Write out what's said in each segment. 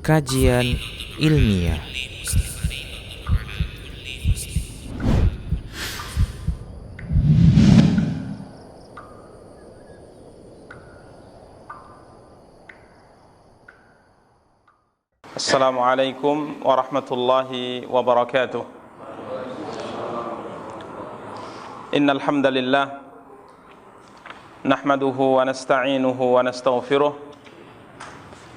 Kajian ilmiah. Assalamualaikum warahmatullahi wabarakatuh. Innal hamdalillah nahmaduhu wa nasta'inuhu wa nastaghfiruh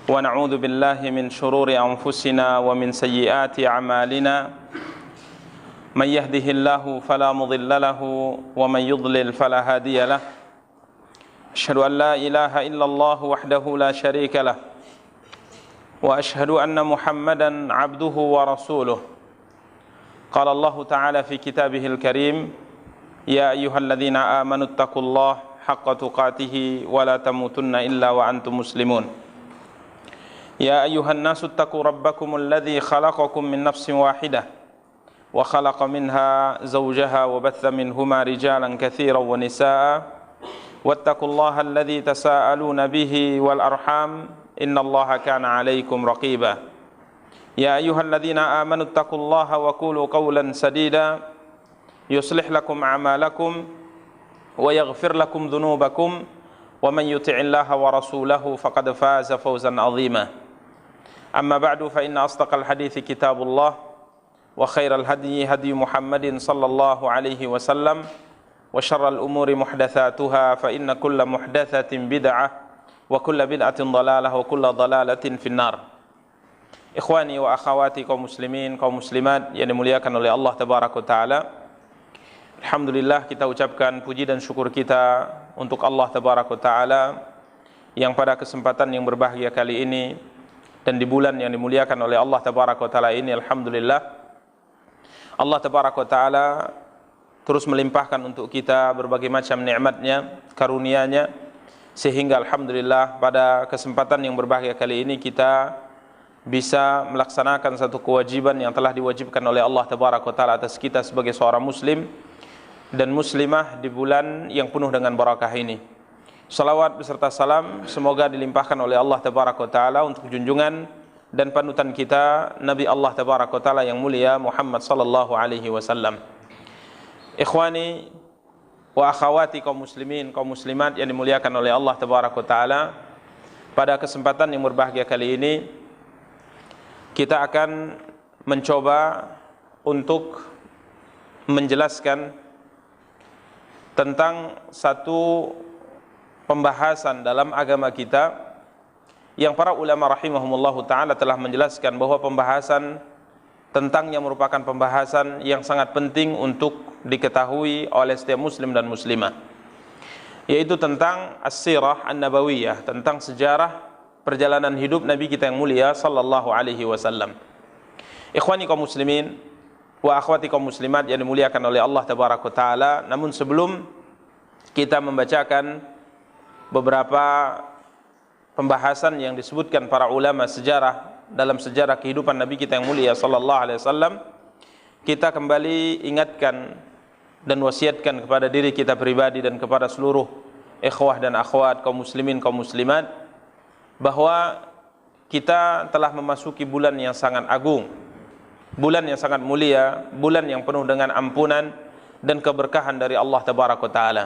wa na'udzu billahi min shururi anfusina wa min sayyiati a'malina. Man yahdihillahu fala mudilla lahu wa man yudlil fala hadiya lahu. Asyhadu an la ilaha illallah wahdahu la syarika lahu wa ashhadu anna Muhammadan abduhu wa rasuluh. Qala Allah Ta'ala fi kitabihil karim, ya ayyuhalladzina amanu taqullaha haqqa tuqatih wa la tamutunna illa wa antum muslimun. Ya ayyuhan nasu taqu rabbakumul ladzi khalaqakum min nafsin wahidah wa khalaqa minha zawjaha wa batha minhuma rijalan katsiran wa nisaa wattaqullaha alladzi tasaaluna bihi wal arham innallaha kana 'alaikum raqiba. Ya ayyuhalladzina amanu taqullaha wa qulu qawlan sadida yuslih lakum a'malakum wa yaghfir lakum dhunubakum wa man yuti'illaha wa rasulahu faqad faza fawzan 'azima. Amma ba'du, fa inna asdaqal hadithi kitabullah wa khairal hadyi hadyu Muhammadin sallallahu alaihi wasallam wa syarral umuri muhdatsatuha fa inna kulla muhdatsatin bid'ah wa kulla bid'atin dhalalah wa kulla dhalalatin finnar. Ikhwani wa akhawati kaum muslimin, kaum muslimat yang dimuliakan oleh Allah tabaraka taala. Alhamdulillah, kita ucapkan puji dan syukur kita untuk Allah tabaraka taala yang pada kesempatan yang berbahagia kali ini dan di bulan yang dimuliakan oleh Allah tabaraka taala ini, alhamdulillah, Allah tabaraka taala terus melimpahkan untuk kita berbagai macam nikmat-Nya, karunia-Nya, sehingga alhamdulillah pada kesempatan yang berbahagia kali ini kita bisa melaksanakan satu kewajiban yang telah diwajibkan oleh Allah tabaraka taala atas kita sebagai seorang muslim dan muslimah di bulan yang penuh dengan barakah ini. Salawat beserta salam semoga dilimpahkan oleh Allah tabaraka taala untuk junjungan dan panutan kita Nabi Allah tabaraka taala yang mulia Muhammad sallallahu alaihi wasallam. Ikhwani wa akhawati kaum muslimin, kaum muslimat yang dimuliakan oleh Allah tabaraka taala, pada kesempatan yang berbahagia kali ini kita akan mencoba untuk menjelaskan tentang satu pembahasan dalam agama kita yang para ulama rahimahumullahu taala telah menjelaskan bahwa pembahasan tentangnya merupakan pembahasan yang sangat penting untuk diketahui oleh setiap muslim dan muslimah, yaitu tentang as-sirah an-nabawiyah, tentang sejarah perjalanan hidup Nabi kita yang mulia sallallahu alaihi wasallam. Ikhwani kaum muslimin wa akhwati kaum muslimat yang dimuliakan oleh Allah tabaraka taala, namun sebelum kita membacakan beberapa pembahasan yang disebutkan para ulama sejarah dalam sejarah kehidupan Nabi kita yang mulia sallallahu alaihi wasallam, kita kembali ingatkan dan wasiatkan kepada diri kita pribadi dan kepada seluruh ikhwah dan akhwat kaum muslimin kaum muslimat bahwa kita telah memasuki bulan yang sangat agung, bulan yang sangat mulia, bulan yang penuh dengan ampunan dan keberkahan dari Allah tabaraka taala.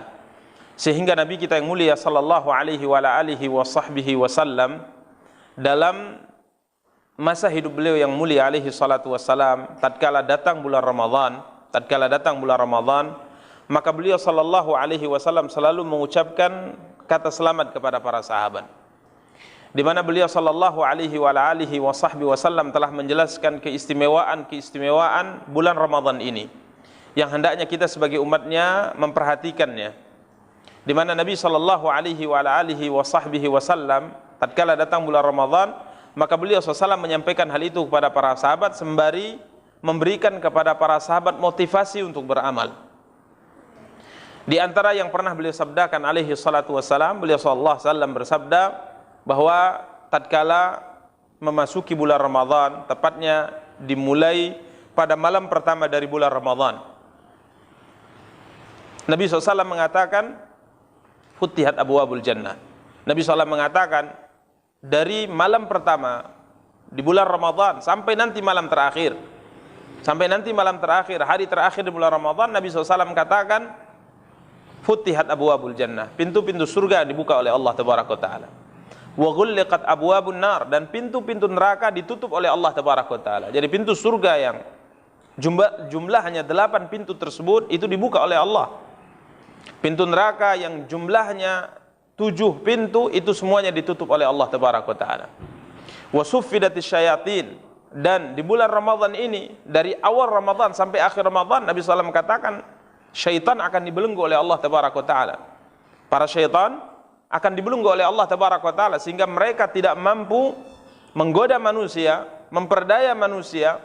Sehingga Nabi kita yang mulia sallallahu alaihi wa alihi wasahbihi wasallam dalam masa hidup beliau yang mulia alaihi salatu wassalam, tatkala datang bulan Ramadan, maka beliau sallallahu alaihi wasallam selalu mengucapkan kata selamat kepada para sahabat, di mana beliau sallallahu alaihi wa alihi wasallam telah menjelaskan keistimewaan bulan Ramadan ini yang hendaknya kita sebagai umatnya memperhatikannya, di mana Nabi sallallahu alaihi wa alihi wasallam tatkala datang bulan Ramadan, maka beliau SAW menyampaikan hal itu kepada para sahabat sembari memberikan kepada para sahabat motivasi untuk beramal. Di antara yang pernah beliau sabdakan alaihi salatu wassalam, beliau SAW bersabda bahwa tatkala memasuki bulan Ramadan, tepatnya dimulai pada malam pertama dari bulan Ramadan, Nabi SAW mengatakan futihat abwabul jannah. Nabi SAW mengatakan dari malam pertama di bulan Ramadan sampai nanti malam terakhir. Sampai nanti malam terakhir, hari terakhir di bulan Ramadan, Nabi SAW katakan, Futihat abwabul jannah, pintu-pintu surga dibuka oleh Allah Tabaraka wa Ta'ala. Wa ghulliqat abwabun nar, dan pintu-pintu neraka ditutup oleh Allah Tabaraka wa Ta'ala. Jadi pintu surga yang jumlahnya 8 pintu tersebut itu dibuka oleh Allah. Pintu neraka yang jumlahnya 7 pintu itu semuanya ditutup oleh Allah Tabaraka wa Ta'ala. Wa suffidatis syayatin, dan di bulan Ramadan ini, dari awal Ramadan sampai akhir Ramadan, Nabi SAW katakan syaitan akan dibelenggu oleh Allah Tabaraka wa Ta'ala. Para syaitan akan dibelenggu oleh Allah Tabaraka wa Ta'ala, sehingga mereka tidak mampu menggoda manusia, memperdaya manusia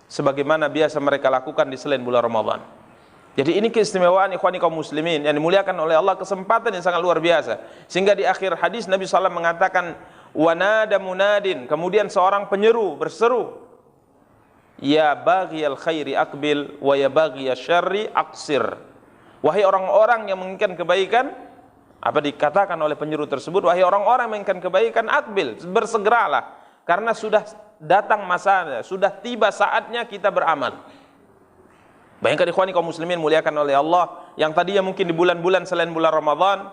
sebagaimana biasa mereka lakukan di selain bulan Ramadan. Jadi ini keistimewaan ikhwani kaum muslimin yang dimuliakan oleh Allah, kesempatan yang sangat luar biasa. Sehingga di akhir hadis Nabi SAW mengatakan, wanada munadin, kemudian seorang penyeru berseru, ya baghiyal khairi aqbil wa ya baghiyasy syarri aqsir. Wahai orang-orang yang menginginkan kebaikan, apa dikatakan oleh penyeru tersebut? Wahai orang-orang yang menginginkan kebaikan, aqbil, bersegeralah, karena sudah datang masanya, sudah tiba saatnya kita beramal. Bayangkan ikhwani kaum muslimin muliakan oleh Allah, yang tadinya mungkin di bulan-bulan selain bulan Ramadan,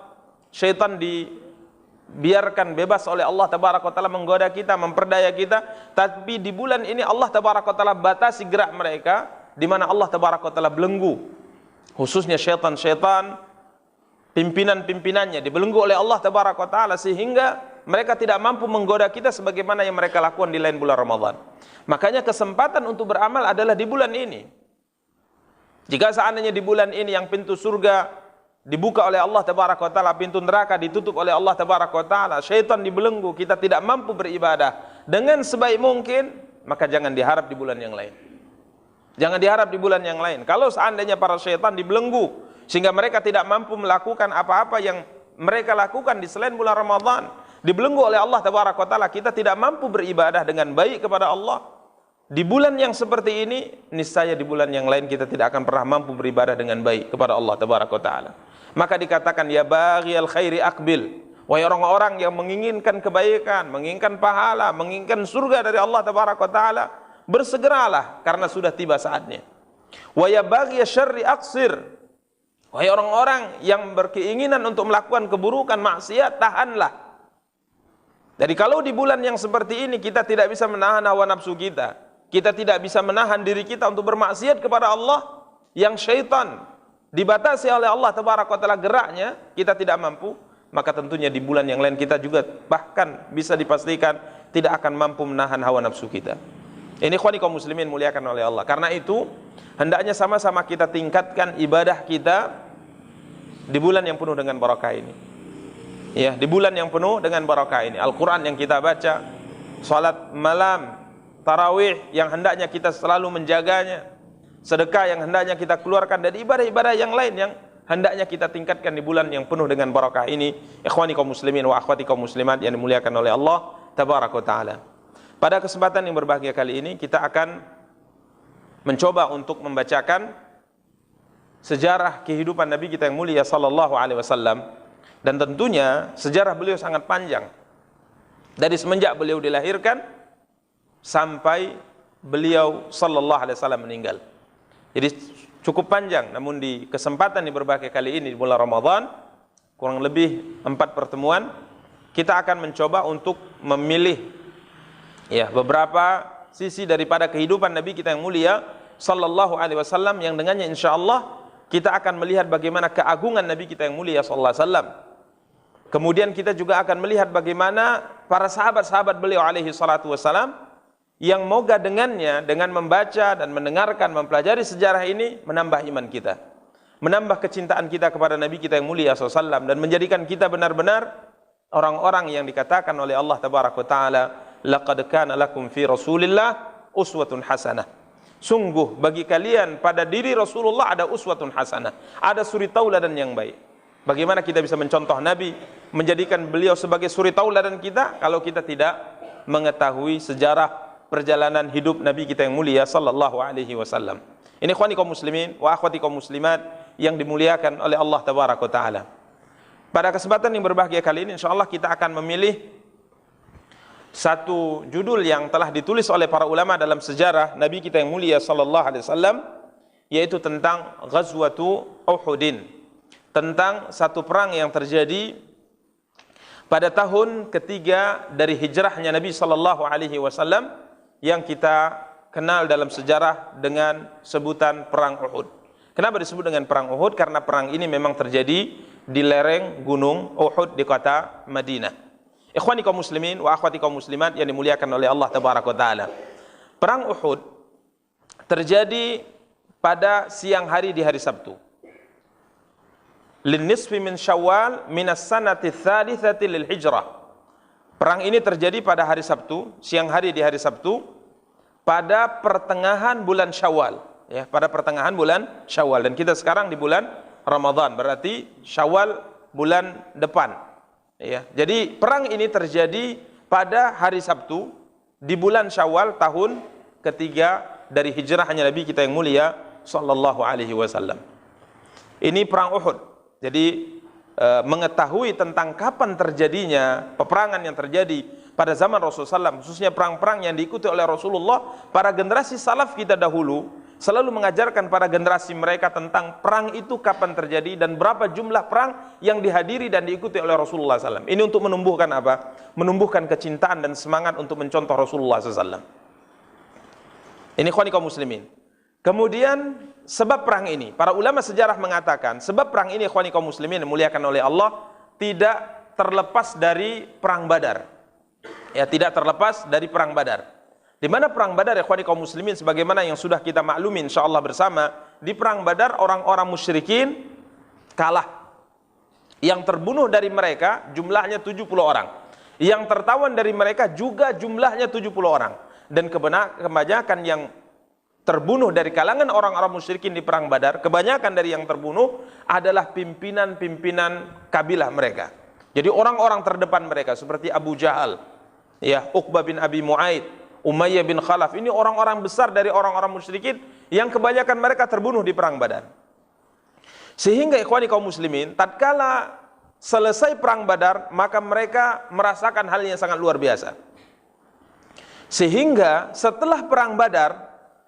syaitan dibiarkan bebas oleh Allah Tabaraka wa Ta'ala menggoda kita, memperdaya kita, tapi di bulan ini Allah Tabaraka wa Ta'ala batasi gerak mereka, di mana Allah Tabaraka wa Ta'ala belenggu, khususnya syaitan-syaitan, pimpinan-pimpinannya dibelenggu oleh Allah Tabaraka wa Ta'ala, sehingga mereka tidak mampu menggoda kita sebagaimana yang mereka lakukan di lain bulan Ramadan. Makanya kesempatan untuk beramal adalah di bulan ini. Jika seandainya di bulan ini yang pintu surga dibuka oleh Allah Tabaraka wa Ta'ala, pintu neraka ditutup oleh Allah Tabaraka wa Ta'ala, syaitan dibelenggu, kita tidak mampu beribadah dengan sebaik mungkin, maka jangan diharap di bulan yang lain. Jangan diharap di bulan yang lain. Kalau seandainya para syaitan dibelenggu sehingga mereka tidak mampu melakukan apa-apa yang mereka lakukan di selain bulan Ramadan, dibelenggu oleh Allah Tabaraka wa Ta'ala, kita tidak mampu beribadah dengan baik kepada Allah di bulan yang seperti ini, niscaya di bulan yang lain kita tidak akan pernah mampu beribadah dengan baik kepada Allah Tabaraka wa Ta'ala. Maka dikatakan, ya baghiyal khairi aqbil, wahai orang-orang yang menginginkan kebaikan, menginginkan pahala, menginginkan surga dari Allah Tabaraka wa Ta'ala, bersegeralah karena sudah tiba saatnya. Wa ya baghiyasy syarri aqsir, wahai orang-orang yang berkeinginan untuk melakukan keburukan, maksiat, tahanlah. Jadi kalau di bulan yang seperti ini kita tidak bisa menahan hawa nafsu kita, kita tidak bisa menahan diri kita untuk bermaksiat kepada Allah, yang syaitan dibatasi oleh Allah Tabaraka wa Ta'ala geraknya, kita tidak mampu, maka tentunya di bulan yang lain kita juga bahkan bisa dipastikan tidak akan mampu menahan hawa nafsu kita. Ini ikhwani kaum muslimin muliakan oleh Allah. Karena itu hendaknya sama-sama kita tingkatkan ibadah kita di bulan yang penuh dengan barakah ini. Ya, di bulan yang penuh dengan barakah ini. Al-Quran yang kita baca, salat malam, tarawih yang hendaknya kita selalu menjaganya, sedekah yang hendaknya kita keluarkan, dan ibadah-ibadah yang lain yang hendaknya kita tingkatkan di bulan yang penuh dengan barakah ini. Ikhwani kaum muslimin wa akhwati kaum muslimat yang dimuliakan oleh Allah Tabaraka wa Ta'ala. Pada kesempatan yang berbahagia kali ini kita akan mencoba untuk membacakan sejarah kehidupan Nabi kita yang mulia sallallahu alaihi wasallam, dan tentunya sejarah beliau sangat panjang. Dari semenjak beliau dilahirkan sampai beliau sallallahu alaihi wasallam meninggal. Jadi cukup panjang, namun di kesempatan di berbahagia kali ini di bulan Ramadan, kurang lebih 4 pertemuan, kita akan mencoba untuk memilih ya beberapa sisi daripada kehidupan Nabi kita yang mulia sallallahu alaihi wasallam, yang dengannya insyaallah kita akan melihat bagaimana keagungan Nabi kita yang mulia sallallahu alaihi wasallam. Kemudian kita juga akan melihat bagaimana para sahabat-sahabat beliau alaihi salatu wasallam, yang moga dengannya, dengan membaca dan mendengarkan, mempelajari sejarah ini, menambah iman kita, menambah kecintaan kita kepada Nabi kita yang mulia SAW, dan menjadikan kita benar-benar orang-orang yang dikatakan oleh Allah Tabaraka wa Ta'ala, laqad kana lakum fi Rasulillah uswatun hasanah. Sungguh bagi kalian pada diri Rasulullah ada uswatun hasanah, ada suri tauladan yang baik. Bagaimana kita bisa mencontoh Nabi, menjadikan beliau sebagai suri tauladan kita, kalau kita tidak mengetahui sejarah perjalanan hidup Nabi kita yang mulia sallallahu alaihi wasallam. Ini ikhwani kaum muslimin wa akhwati kaum muslimat yang dimuliakan oleh Allah Tabaraka wa Ta'ala. Pada kesempatan yang berbahagia kali ini insyaallah kita akan memilih satu judul yang telah ditulis oleh para ulama dalam sejarah Nabi kita yang mulia sallallahu alaihi wasallam, yaitu tentang Ghazwatu Uhudin, tentang satu perang yang terjadi pada tahun ketiga dari hijrahnya Nabi sallallahu alaihi wasallam, yang kita kenal dalam sejarah dengan sebutan perang Uhud. Kenapa disebut dengan perang Uhud? Karena perang ini memang terjadi di lereng gunung Uhud di kota Madinah. Ikhwani kaum muslimin wa akhwati kaum muslimat yang dimuliakan oleh Allah tabaraka taala. Perang Uhud terjadi pada siang hari di hari Sabtu. Linnisfi min Syawal minas sanati tsalitsati lil hijrah. Perang ini terjadi pada hari Sabtu, siang hari di hari Sabtu, pada pertengahan bulan Syawal, ya, pada pertengahan bulan Syawal, dan kita sekarang di bulan Ramadan, berarti Syawal bulan depan, ya. Jadi perang ini terjadi pada hari Sabtu di bulan Syawal tahun ketiga dari hijrahnya Nabi kita yang mulia sallallahu alaihi wasallam. Ini perang Uhud. Jadi mengetahui tentang kapan terjadinya peperangan yang terjadi pada zaman Rasulullah SAW, khususnya perang-perang yang diikuti oleh Rasulullah, para generasi salaf kita dahulu selalu mengajarkan pada generasi mereka tentang perang itu kapan terjadi dan berapa jumlah perang yang dihadiri dan diikuti oleh Rasulullah SAW. Ini untuk menumbuhkan apa? Menumbuhkan kecintaan dan semangat untuk mencontoh Rasulullah SAW. Ini ikhwani kaum muslimin. Kemudian sebab perang ini, para ulama sejarah mengatakan sebab perang ini ikhwani kaum muslimin dimuliakan oleh Allah tidak terlepas dari perang Badar. Ya, tidak terlepas dari perang Badar. Di mana perang Badar ikhwani kaum muslimin, sebagaimana yang sudah kita maklumi insyaallah bersama, di perang Badar orang-orang musyrikin kalah. Yang terbunuh dari mereka jumlahnya 70 orang. Yang tertawan dari mereka juga jumlahnya 70 orang. Dan kebanyakan yang terbunuh dari kalangan orang-orang musyrikin di perang Badar, kebanyakan dari yang terbunuh adalah pimpinan-pimpinan kabilah mereka. Jadi orang-orang terdepan mereka seperti Abu Jahal, ya, Uqbah bin Abi Mu'aid, Umayyah bin Khalaf, ini orang-orang besar dari orang-orang musyrikin yang kebanyakan mereka terbunuh di perang Badar. Sehingga ikhwani kaum muslimin, tatkala selesai perang Badar, maka mereka merasakan hal yang sangat luar biasa. Sehingga setelah perang Badar,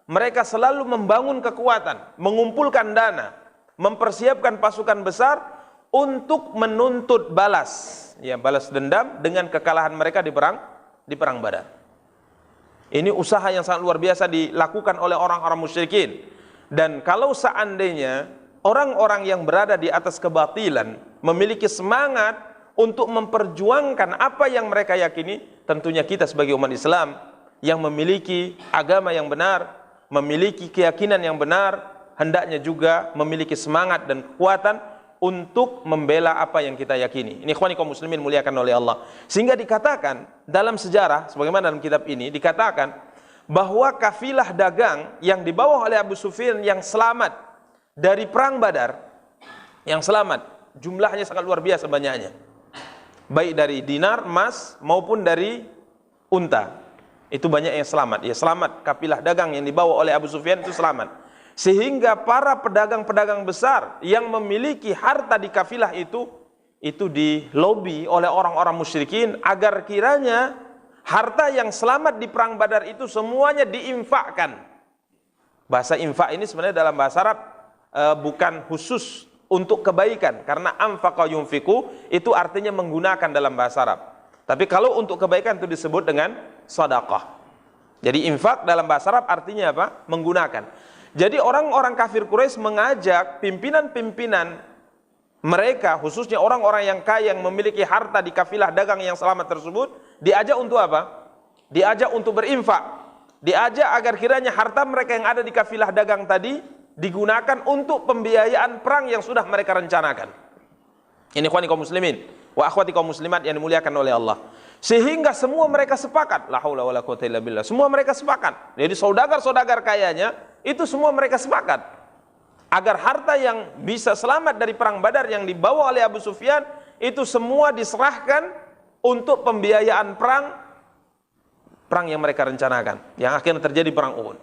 mereka selalu membangun kekuatan, mengumpulkan dana, mempersiapkan pasukan besar untuk menuntut balas, ya, balas dendam dengan kekalahan mereka di perang Badar. Ini usaha yang sangat luar biasa dilakukan oleh orang-orang musyrikin. Dan kalau seandainya orang-orang yang berada di atas kebatilan memiliki semangat untuk memperjuangkan apa yang mereka yakini, tentunya kita sebagai umat Islam yang memiliki agama yang benar, memiliki keyakinan yang benar, hendaknya juga memiliki semangat dan kekuatan untuk membela apa yang kita yakini. Ini ikhwani kaum muslimin muliakan oleh Allah. Sehingga dikatakan dalam sejarah, sebagaimana dalam kitab ini dikatakan bahwa kafilah dagang yang dibawa oleh Abu Sufyan yang selamat dari perang Badar, yang selamat jumlahnya sangat luar biasa banyaknya, baik dari dinar, emas maupun dari unta. Itu banyak yang selamat. Ya, selamat kafilah dagang yang dibawa oleh Abu Sufyan itu selamat. Sehingga para pedagang-pedagang besar yang memiliki harta di kafilah itu dilobi oleh orang-orang musyrikin agar kiranya harta yang selamat di perang Badar itu semuanya diinfakkan. Bahasa infak ini sebenarnya dalam bahasa Arab bukan khusus untuk kebaikan, karena anfaqa yunfiku itu artinya menggunakan dalam bahasa Arab. Tapi kalau untuk kebaikan itu disebut dengan sedekah. Jadi infak dalam bahasa Arab artinya apa? Menggunakan. Jadi orang-orang kafir Quraisy mengajak pimpinan-pimpinan mereka, khususnya orang-orang yang kaya yang memiliki harta di kafilah dagang yang selamat tersebut, diajak untuk apa? Diajak untuk berinfak. Diajak agar kiranya harta mereka yang ada di kafilah dagang tadi digunakan untuk pembiayaan perang yang sudah mereka rencanakan. Ini ikhwani kaum muslimin wa akhwati kaum muslimat yang dimuliakan oleh Allah. Sehingga semua mereka sepakat, la haula wala quwwata illa billah. Semua mereka sepakat. Jadi saudagar-saudagar kayanya itu semua mereka sepakat agar harta yang bisa selamat dari perang Badar yang dibawa oleh Abu Sufyan itu semua diserahkan untuk pembiayaan perang yang mereka rencanakan, yang akhirnya terjadi perang Uhud.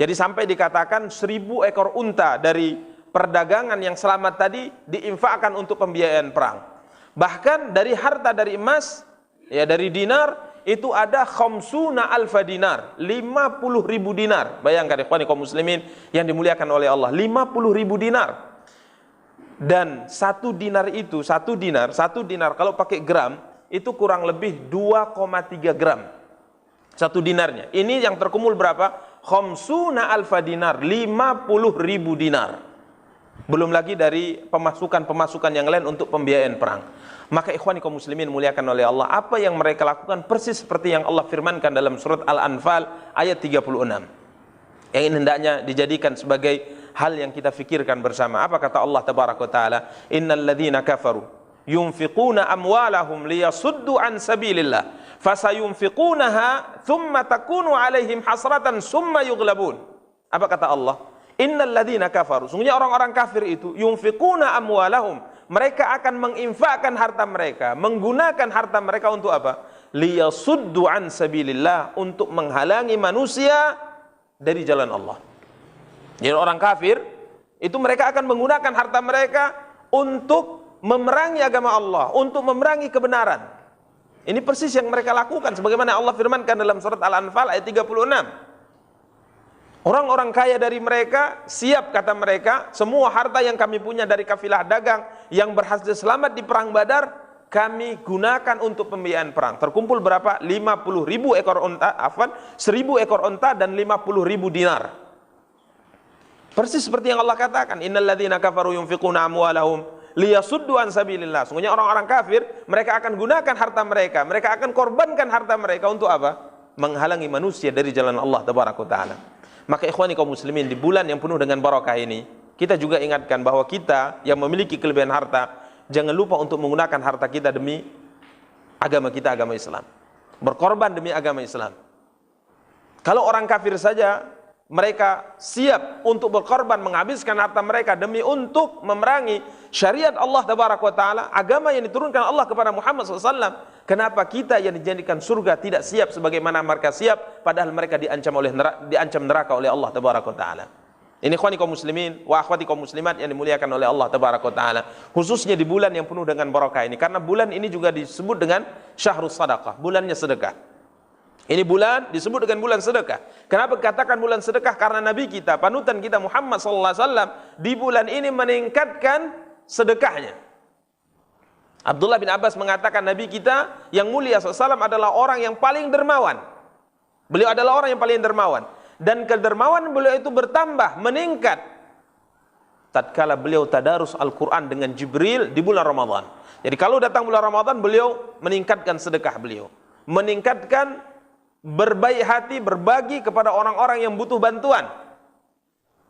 Jadi sampai dikatakan 1000 ekor unta dari perdagangan yang selamat tadi diinfakkan untuk pembiayaan perang. Bahkan dari harta dari emas, ya dari dinar, itu ada khamsuna alfa dinar, 50.000 dinar. Bayangkan ikhwani kaum muslimin yang dimuliakan oleh Allah, 50.000 dinar. Dan satu dinar kalau pakai gram itu kurang lebih 2,3 gram satu dinarnya. Ini yang terkumpul berapa? Khamsuna alfa dinar, 50.000 dinar. Belum lagi dari pemasukan yang lain untuk pembiayaan perang. Maka ikhwani kaum muslimin muliakan oleh Allah, apa yang mereka lakukan persis seperti yang Allah firmankan dalam surat Al-Anfal ayat 36. Yang ini hendaknya dijadikan sebagai hal yang kita fikirkan bersama. Apa kata Allah tabaraka taala? Innal ladzina kafaru yunfiquna amwalahum liyasuddu an sabilillah fasayunfiqunaha thumma takunu alaihim hasratan summa yughlabun. Apa kata Allah? Innal ladzina kafaru, sungguhnya orang-orang kafir itu, yunfiquna amwalahum, mereka akan menginfakkan harta mereka, menggunakan harta mereka untuk apa? Liyasuddu an sabilillah, untuk menghalangi manusia dari jalan Allah. Jadi orang kafir itu mereka akan menggunakan harta mereka untuk memerangi agama Allah, untuk memerangi kebenaran. Ini persis yang mereka lakukan sebagaimana Allah firmankan dalam surat Al-Anfal ayat 36. Orang-orang kaya dari mereka, siap kata mereka, semua harta yang kami punya dari kafilah dagang yang berhasil selamat di perang Badar, kami gunakan untuk pembiayaan perang. Terkumpul berapa? 50.000 ekor unta, 1.000 ekor unta dan 50.000 dinar. Persis seperti yang Allah katakan, innal ladzina kafaru yunfiquna amwalahum liyasuddu an sabilillah. Sungguhnya orang-orang kafir, mereka akan gunakan harta mereka, mereka akan korbankan harta mereka untuk apa? Menghalangi manusia dari jalan Allah tabaraka taala. Maka ikhwani kaum muslimin, di bulan yang penuh dengan barakah ini, kita juga ingatkan bahwa kita yang memiliki kelebihan harta, jangan lupa untuk menggunakan harta kita demi agama kita, agama Islam. Berkorban demi agama Islam. Kalau orang kafir saja, mereka siap untuk berkorban, menghabiskan harta mereka demi untuk memerangi syariat Allah tabaraka wa ta'ala, agama yang diturunkan Allah kepada Muhammad SAW. Kenapa kita yang dijadikan surga tidak siap sebagaimana mereka siap, padahal mereka diancam neraka oleh Allah tabaraka wa ta'ala. Ini ikhwani kaum muslimin wa akhwati kaum muslimat yang dimuliakan oleh Allah tabaraka wa ta'ala, khususnya di bulan yang penuh dengan barakah ini, karena bulan ini juga disebut dengan syahrus sadaqah, bulannya sedekah. Ini bulan disebut dengan bulan sedekah. Kenapa katakan bulan sedekah? Karena Nabi kita, panutan kita Muhammad SAW di bulan ini meningkatkan sedekahnya. Abdullah bin Abbas mengatakan Nabi kita yang mulia SAW adalah orang yang paling dermawan. Beliau adalah orang yang paling dermawan. Dan kedermawan beliau itu bertambah, meningkat tatkala beliau tadarus Al-Quran dengan Jibril di bulan Ramadan. Jadi kalau datang bulan Ramadan, beliau meningkatkan sedekah beliau, meningkatkan berbaik hati, berbagi kepada orang-orang yang butuh bantuan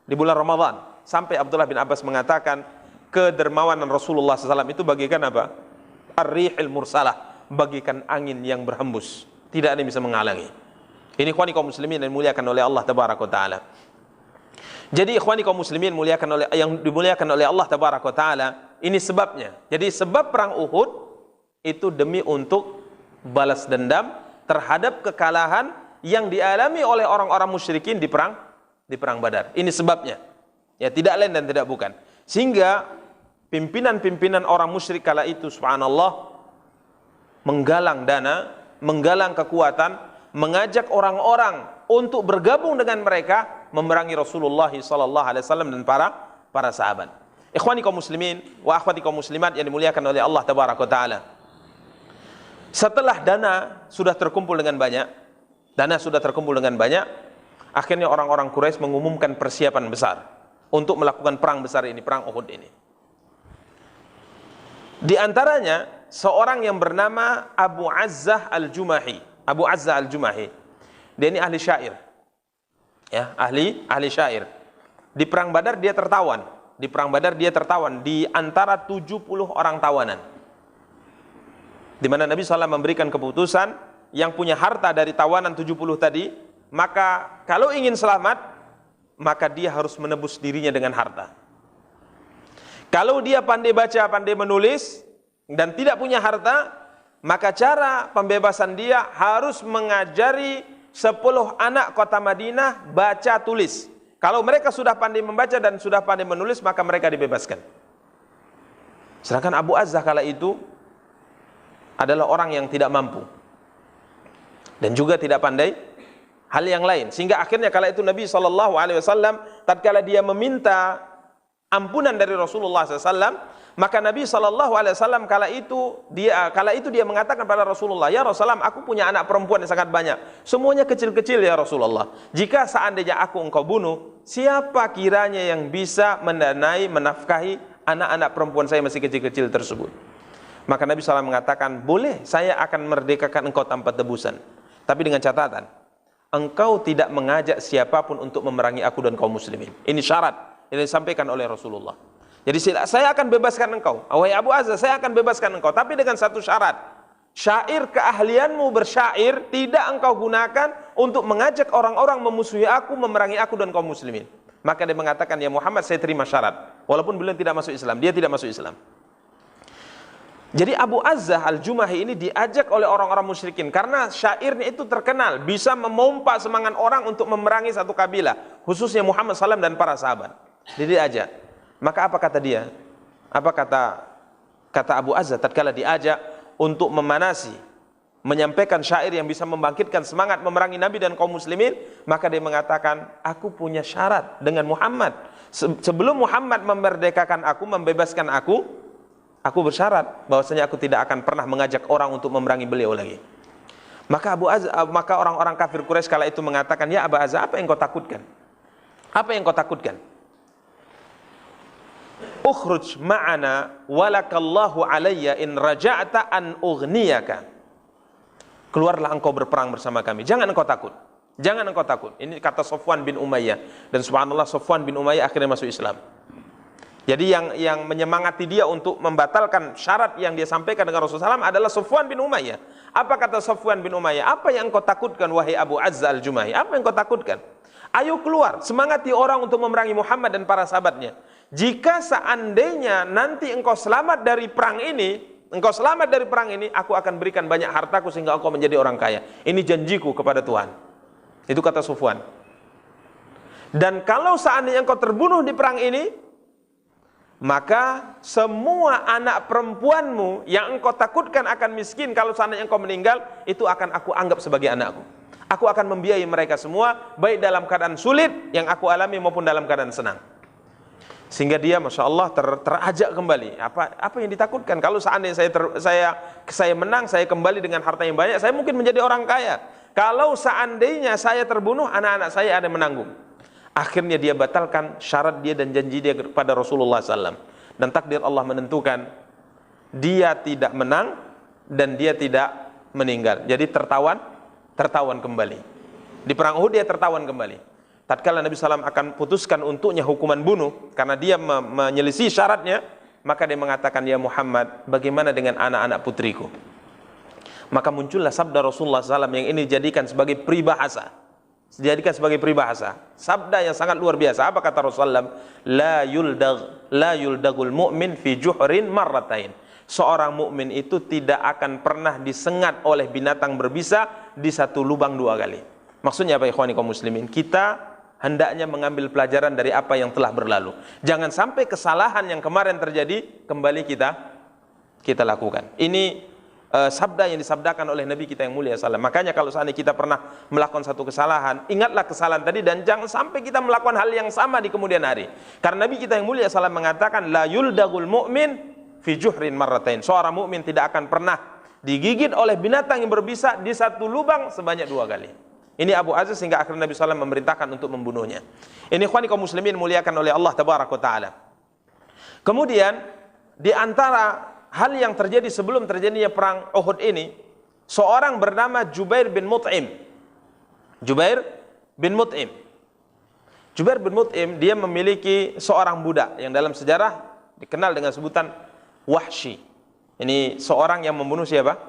di bulan Ramadan. Sampai Abdullah bin Abbas mengatakan kedermawanan Rasulullah SAW itu bagikan apa? Ar-rihil mursalah, bagikan angin yang berhembus, tidak ada yang bisa menghalangi. Ini ikhwani kaum muslimin yang dimuliakan oleh Allah tabaraka wa ta'ala. Jadi ikhwani kaum muslimin yang dimuliakan oleh Allah tabaraka wa ta'ala, ini sebabnya. Jadi sebab perang Uhud itu demi untuk balas dendam terhadap kekalahan yang dialami oleh orang-orang musyrikin di perang Badar. Ini sebabnya. Ya, tidak lain dan tidak bukan. Sehingga pimpinan-pimpinan orang musyrik kala itu subhanallah menggalang dana, menggalang kekuatan, mengajak orang-orang untuk bergabung dengan mereka memerangi Rasulullah SAW dan para sahabat. Ikhwani kaum muslimin wa akhwati kaum muslimat yang dimuliakan oleh Allah tabaraka taala. Setelah dana sudah terkumpul dengan banyak, akhirnya orang-orang Quraisy mengumumkan persiapan besar untuk melakukan perang besar ini, perang Uhud ini. Di antaranya seorang yang bernama Abu Azzah Al-Jumahi. Abu Azzah Al-Jumahi. Dia ini ahli syair. Ya, ahli syair. Di perang Badar dia tertawan. Di antara 70 orang tawanan. Di mana Nabi SAW memberikan keputusan yang punya harta dari tawanan 70 tadi, maka kalau ingin selamat, maka dia harus menebus dirinya dengan harta. Kalau dia pandai baca, pandai menulis, dan tidak punya harta, maka cara pembebasan dia harus mengajari 10 anak kota Madinah baca tulis. Kalau mereka sudah pandai membaca dan sudah pandai menulis, maka mereka dibebaskan. Sedangkan Abu Azzah kala itu adalah orang yang tidak mampu. dan juga tidak pandai hal yang lain. Sehingga akhirnya kala itu Nabi SAW tatkala dia meminta ampunan dari Rasulullah SAW, maka Nabi SAW kala itu dia mengatakan pada Rasulullah, "Ya Rasulullah, aku punya anak perempuan yang sangat banyak. Semuanya kecil-kecil ya Rasulullah. Jika seandainya engkau bunuh, siapa kiranya yang bisa mendanai, menafkahi anak-anak perempuan saya masih kecil-kecil tersebut?" Maka Nabi SAW mengatakan, "Boleh, saya akan merdekakan engkau tanpa tebusan. Tapi dengan catatan, engkau tidak mengajak siapapun untuk memerangi aku dan kaum muslimin." Ini syarat yang disampaikan oleh Rasulullah. Jadi saya akan bebaskan engkau, wahai Abu Azzah, saya akan bebaskan engkau, tapi dengan satu syarat. Syair keahlianmu bersyair tidak engkau gunakan untuk mengajak orang-orang memusuhi aku, memerangi aku dan kaum muslimin. Maka dia mengatakan, "Ya Muhammad, saya terima syarat." Walaupun beliau tidak masuk Islam, dia tidak masuk Islam. Jadi Abu Azzah Al-Jumahi ini diajak oleh orang-orang musyrikin karena syairnya itu terkenal bisa memompa semangat orang untuk memerangi satu kabilah, khususnya Muhammad SAW dan para sahabat. Dia diajak. Maka apa kata dia? Apa kata Abu Azzah tatkala diajak untuk memanasi, menyampaikan syair yang bisa membangkitkan semangat memerangi Nabi dan kaum muslimin? Maka dia mengatakan, "Aku punya syarat dengan Muhammad. Sebelum Muhammad memerdekakan aku, membebaskan aku bersyarat bahwasanya aku tidak akan pernah mengajak orang untuk memerangi beliau lagi." Maka maka orang-orang kafir Quraisy kala itu mengatakan, "Ya Abu Azzah, apa yang kau takutkan? Apa yang kau takutkan? Ukhruj ma'ana walakallahu alayya in raja'ta an ughniyaka." Keluarlah engkau berperang bersama kami. Jangan engkau takut. Jangan engkau takut. Ini kata Safwan bin Umayyah. Dan subhanallah Safwan bin Umayyah akhirnya masuk Islam. Jadi yang menyemangati dia untuk membatalkan syarat yang dia sampaikan dengan Rasulullah SAW adalah Safwan bin Umayyah. Apa kata Safwan bin Umayyah? "Apa yang kau takutkan wahai Abu Azzah Al-Jumahi? Apa yang kau takutkan? Ayo keluar, semangati orang untuk memerangi Muhammad dan para sahabatnya. Jika seandainya nanti engkau selamat dari perang ini, aku akan berikan banyak hartaku sehingga engkau menjadi orang kaya. Ini janjiku kepada Tuhan." Itu kata Safwan. "Dan kalau seandainya engkau terbunuh di perang ini, maka semua anak perempuanmu yang engkau takutkan akan miskin kalau seandainya engkau meninggal, itu akan aku anggap sebagai anakku. Aku akan membiayai mereka semua, baik dalam keadaan sulit yang aku alami maupun dalam keadaan senang." Sehingga dia, masya Allah, terajak kembali. Apa yang ditakutkan? Kalau seandainya saya menang, saya kembali dengan harta yang banyak, saya mungkin menjadi orang kaya. Kalau seandainya saya terbunuh, anak-anak saya ada yang menanggung. Akhirnya dia batalkan syarat dia dan janji dia kepada Rasulullah SAW. Dan takdir Allah menentukan dia tidak menang dan dia tidak meninggal. Jadi tertawan kembali. Di perang Uhud dia tertawan kembali. Tatkala Nabi SAW akan putuskan untuknya hukuman bunuh karena dia menyelisih syaratnya, maka dia mengatakan, "Ya Muhammad, bagaimana dengan anak-anak putriku?" Maka muncullah sabda Rasulullah SAW yang ini dijadikan sebagai peribahasa. Sabda yang sangat luar biasa. Apa kata Rasulullah? La yuldagul mu'min fi juhrin marratain. Seorang mukmin itu tidak akan pernah disengat oleh binatang berbisa di satu lubang 2 kali. Maksudnya apa, ikhwani kaum muslimin? Kita hendaknya mengambil pelajaran dari apa yang telah berlalu. Jangan sampai kesalahan yang kemarin terjadi kembali kita lakukan. Ini sabda yang disabdakan oleh Nabi kita yang mulia sallallahu. Makanya kalau seandainya kita pernah melakukan satu kesalahan, ingatlah kesalahan tadi dan jangan sampai kita melakukan hal yang sama di kemudian hari. Karena Nabi kita yang mulia sallallahu mengatakan, "La yuldagul mu'min fi juhrin marratain." Seorang mukmin tidak akan pernah digigit oleh binatang yang berbisa di satu lubang sebanyak 2 kali. Ini Abu Aziz sehingga akhirnya Nabi SAW memerintahkan untuk membunuhnya. Ini ikhwani kaum muslimin muliakan oleh Allah tabaraka ta'ala. Kemudian di antara hal yang terjadi sebelum terjadinya perang Uhud ini, seorang bernama Jubair bin Mut'im. Jubair bin Mut'im dia memiliki seorang budak yang dalam sejarah dikenal dengan sebutan Wahsy. Ini seorang yang membunuh siapa?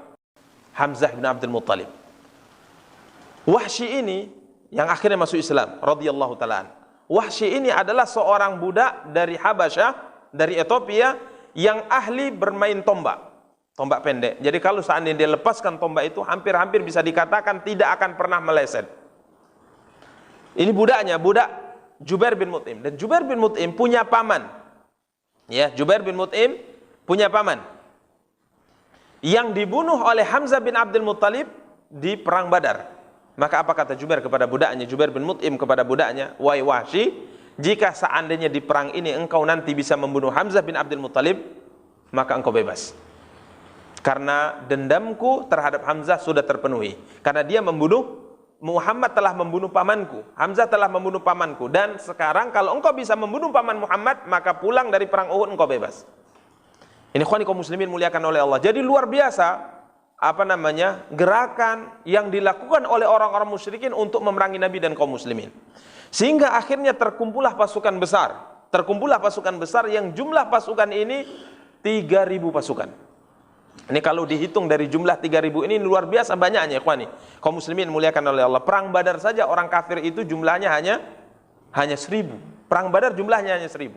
Hamzah bin Abdul Muttalib. Wahsy ini yang akhirnya masuk Islam radhiyallahu ta'ala. Wahsy ini adalah seorang budak dari Habasyah, dari Ethiopia, yang ahli bermain tombak pendek. Jadi kalau seandainya dia lepaskan tombak itu hampir-hampir bisa dikatakan tidak akan pernah meleset. Ini budaknya, budak Jubair bin Mut'im. Dan Jubair bin Mut'im punya paman. Ya, Jubair bin Mut'im punya paman yang dibunuh oleh Hamzah bin Abdul Muttalib di perang Badar. Maka apa kata Jubair kepada budaknya, Jubair bin Mut'im kepada budaknya, wahai Wahsy, jika seandainya di perang ini engkau nanti bisa membunuh Hamzah bin Abdul Muttalib, maka engkau bebas. Karena dendamku terhadap Hamzah sudah terpenuhi. Karena dia membunuh, Muhammad telah membunuh pamanku, Hamzah telah membunuh pamanku, dan sekarang kalau engkau bisa membunuh paman Muhammad, maka pulang dari perang Uhud engkau bebas. Ini ikhwani kaum muslimin muliakan oleh Allah. Jadi luar biasa gerakan yang dilakukan oleh orang-orang musyrikin untuk memerangi Nabi dan kaum muslimin. Sehingga akhirnya terkumpullah pasukan besar yang jumlah pasukan ini 3.000 pasukan. Ini kalau dihitung dari jumlah 3.000 ini luar biasa banyaknya ikhwani. Kaum muslimin muliakan oleh Allah. Perang Badar saja orang kafir itu jumlahnya hanya 1.000. Perang Badar jumlahnya hanya 1.000.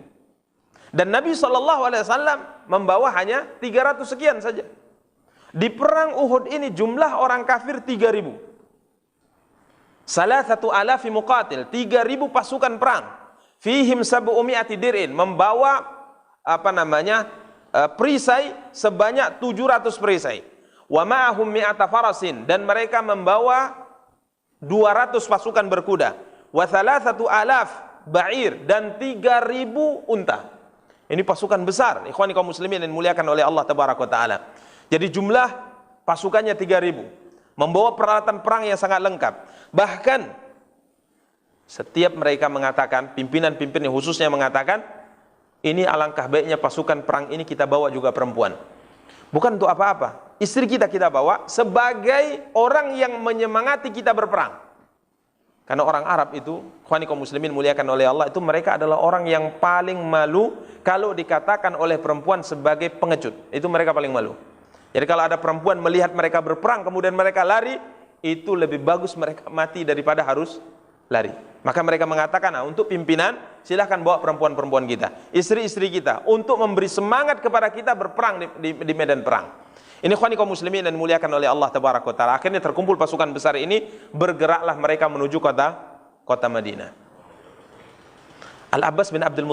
Dan Nabi SAW membawa hanya 300 sekian saja. Di perang Uhud ini jumlah orang kafir 3.000. Salasatu alafi muqatil, 3.000 pasukan perang. Fihim sab'umi'ati dir'in, membawa perisai sebanyak 700 perisai. Wa ma'ahum mi'ata farasin, dan mereka membawa 200 pasukan berkuda. Wa salasatu alaf ba'ir, dan 3.000 unta. Ini pasukan besar, ikhwani kaum muslimin yang dimuliakan oleh Allah tabaraka wa taala. Jadi jumlah pasukannya 3.000, membawa peralatan perang yang sangat lengkap. Bahkan setiap mereka mengatakan, pimpinan-pimpinnya khususnya mengatakan, ini alangkah baiknya pasukan perang ini kita bawa juga perempuan. Bukan untuk apa-apa, istri kita bawa sebagai orang yang menyemangati kita berperang. Karena orang Arab itu, ikhwani kaum muslimin muliakan oleh Allah, itu mereka adalah orang yang paling malu kalau dikatakan oleh perempuan sebagai pengecut. Itu mereka paling malu. Jadi kalau ada perempuan melihat mereka berperang kemudian mereka lari, itu lebih bagus mereka mati daripada harus lari. Maka mereka mengatakan, nah, untuk pimpinan silahkan bawa perempuan-perempuan kita, istri-istri kita, untuk memberi semangat kepada kita berperang di medan perang. Ini ikhwani kaum muslimin dan dimuliakan oleh Allah tabaraka wa taala. Akhirnya terkumpul pasukan besar ini, bergeraklah mereka menuju kota Madinah. Al-Abbas bin Abdul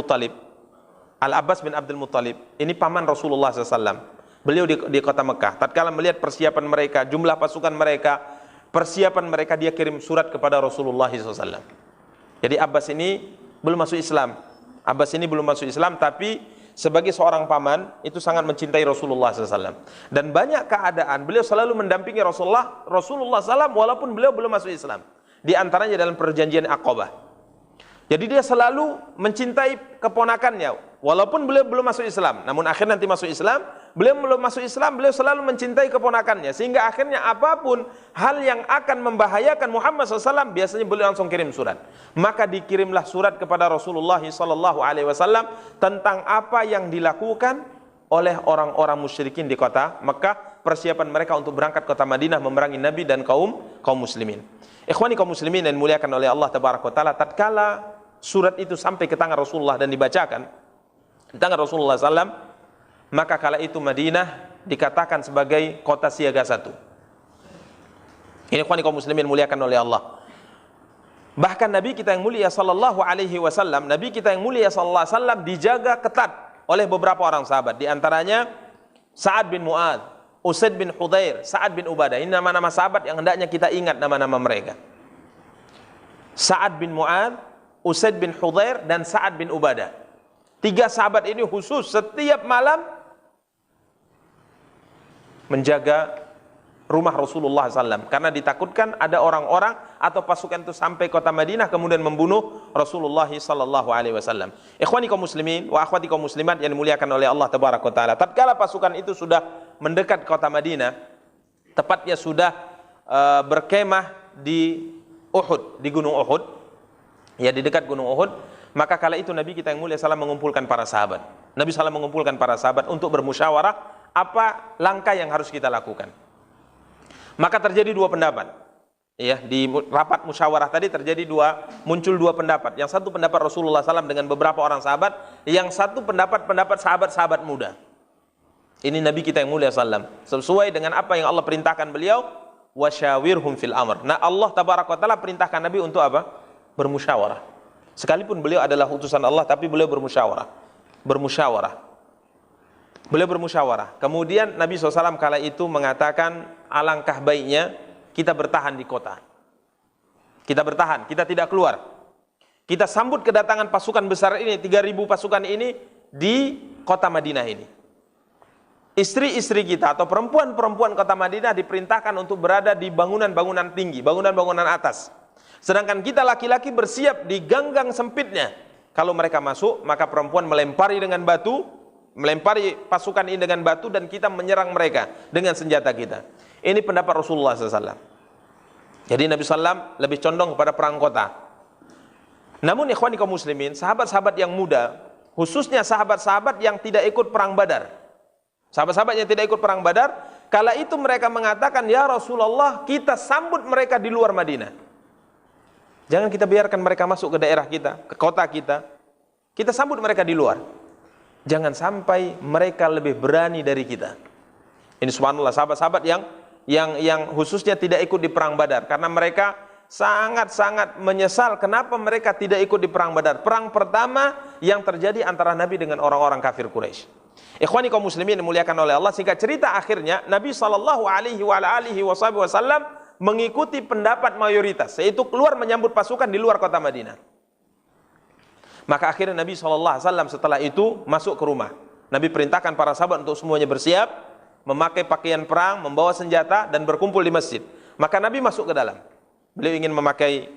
Muttalib ini paman Rasulullah SAW. Beliau di kota Mekah. Tatkala melihat persiapan mereka, jumlah pasukan mereka, persiapan mereka, dia kirim surat kepada Rasulullah SAW. Jadi Abbas ini belum masuk Islam. Tapi sebagai seorang paman itu sangat mencintai Rasulullah SAW. Dan banyak keadaan beliau selalu mendampingi Rasulullah SAW walaupun beliau belum masuk Islam. Di antaranya dalam perjanjian Aqabah. Jadi dia selalu mencintai keponakannya walaupun beliau belum masuk Islam. Namun akhirnya nanti masuk Islam, beliau belum masuk Islam, beliau selalu mencintai keponakannya. Sehingga akhirnya apapun hal yang akan membahayakan Muhammad SAW, biasanya beliau langsung kirim surat. Maka dikirimlah surat kepada Rasulullah SAW tentang apa yang dilakukan oleh orang-orang musyrikin di kota Mekah, persiapan mereka untuk berangkat kota Madinah memerangi Nabi dan kaum muslimin. Ikhwani kaum muslimin dan muliakan oleh Allah tabaraka wa taala, tatkala surat itu sampai ke tangan Rasulullah dan dibacakan di tangan Rasulullah SAW, maka kala itu Madinah dikatakan sebagai kota siaga 1. Ini ikhwani kaum muslimin muliakan oleh Allah. Bahkan Nabi kita yang mulia sallallahu alaihi wasallam, dijaga ketat oleh beberapa orang sahabat. Di antaranya Sa'ad bin Mu'adz, Usaid bin Hudzair, Sa'ad bin Ubadah. Ini nama-nama sahabat yang hendaknya kita ingat nama-nama mereka. Sa'ad bin Mu'adz, Usaid bin Hudzair, dan Sa'ad bin Ubadah. 3 sahabat ini khusus setiap malam menjaga rumah Rasulullah SAW. Karena ditakutkan ada orang-orang atau pasukan itu sampai kota Madinah kemudian membunuh Rasulullah SAW. Ikhwani kaum muslimin wa akhwati kaum muslimat yang dimuliakan oleh Allah tabaraka wa taala. Tatkala pasukan itu sudah mendekat kota Madinah, tepatnya sudah berkemah di Uhud, di gunung Uhud, ya di dekat gunung Uhud, maka kala itu Nabi kita yang mulia SAW mengumpulkan para sahabat. Nabi SAW mengumpulkan para sahabat untuk bermusyawarah apa langkah yang harus kita lakukan. Maka terjadi 2 pendapat. Ya, di rapat musyawarah tadi muncul 2 pendapat. Yang satu pendapat Rasulullah SAW dengan beberapa orang sahabat, yang satu pendapat sahabat-sahabat muda. Ini Nabi kita yang mulia SAW, sesuai dengan apa yang Allah perintahkan beliau, wasyawirhum fil amr. Nah, Allah tabaraka wa taala perintahkan Nabi untuk apa? Bermusyawarah. Sekalipun beliau adalah utusan Allah, tapi beliau bermusyawarah. Beliau bermusyawarah. Kemudian Nabi SAW kala itu mengatakan alangkah baiknya kita bertahan di kota. Kita bertahan, kita tidak keluar. Kita sambut kedatangan pasukan besar ini, 3.000 pasukan ini di kota Madinah ini. Istri-istri kita atau perempuan-perempuan kota Madinah diperintahkan untuk berada di bangunan-bangunan tinggi, bangunan-bangunan atas. Sedangkan kita laki-laki bersiap di gang-gang sempitnya. Kalau mereka masuk, maka perempuan melempari dengan batu, melempari pasukan ini dengan batu, dan kita menyerang mereka dengan senjata kita. Ini pendapat Rasulullah SAW. Jadi Nabi SAW lebih condong kepada perang kota. Namun ikhwani kaum muslimin, sahabat-sahabat yang muda, khususnya sahabat-sahabat yang tidak ikut perang Badar, sahabat-sahabat yang tidak ikut perang Badar, kala itu mereka mengatakan, ya Rasulullah, kita sambut mereka di luar Madinah. Jangan kita biarkan mereka masuk ke daerah kita, ke kota kita. Kita sambut mereka di luar. Jangan sampai mereka lebih berani dari kita. Ini subhanallah, sahabat-sahabat yang khususnya tidak ikut di perang Badar, karena mereka sangat-sangat menyesal kenapa mereka tidak ikut di perang Badar, perang pertama yang terjadi antara Nabi dengan orang-orang kafir Quraisy. Ikhwani kaum muslimin dimuliakan oleh Allah, singkat cerita akhirnya Nabi SAW mengikuti pendapat mayoritas, yaitu keluar menyambut pasukan di luar kota Madinah. Maka akhirnya Nabi SAW setelah itu masuk ke rumah. Nabi perintahkan para sahabat untuk semuanya bersiap, memakai pakaian perang, membawa senjata, dan berkumpul di masjid. Maka Nabi masuk ke dalam. Beliau ingin memakai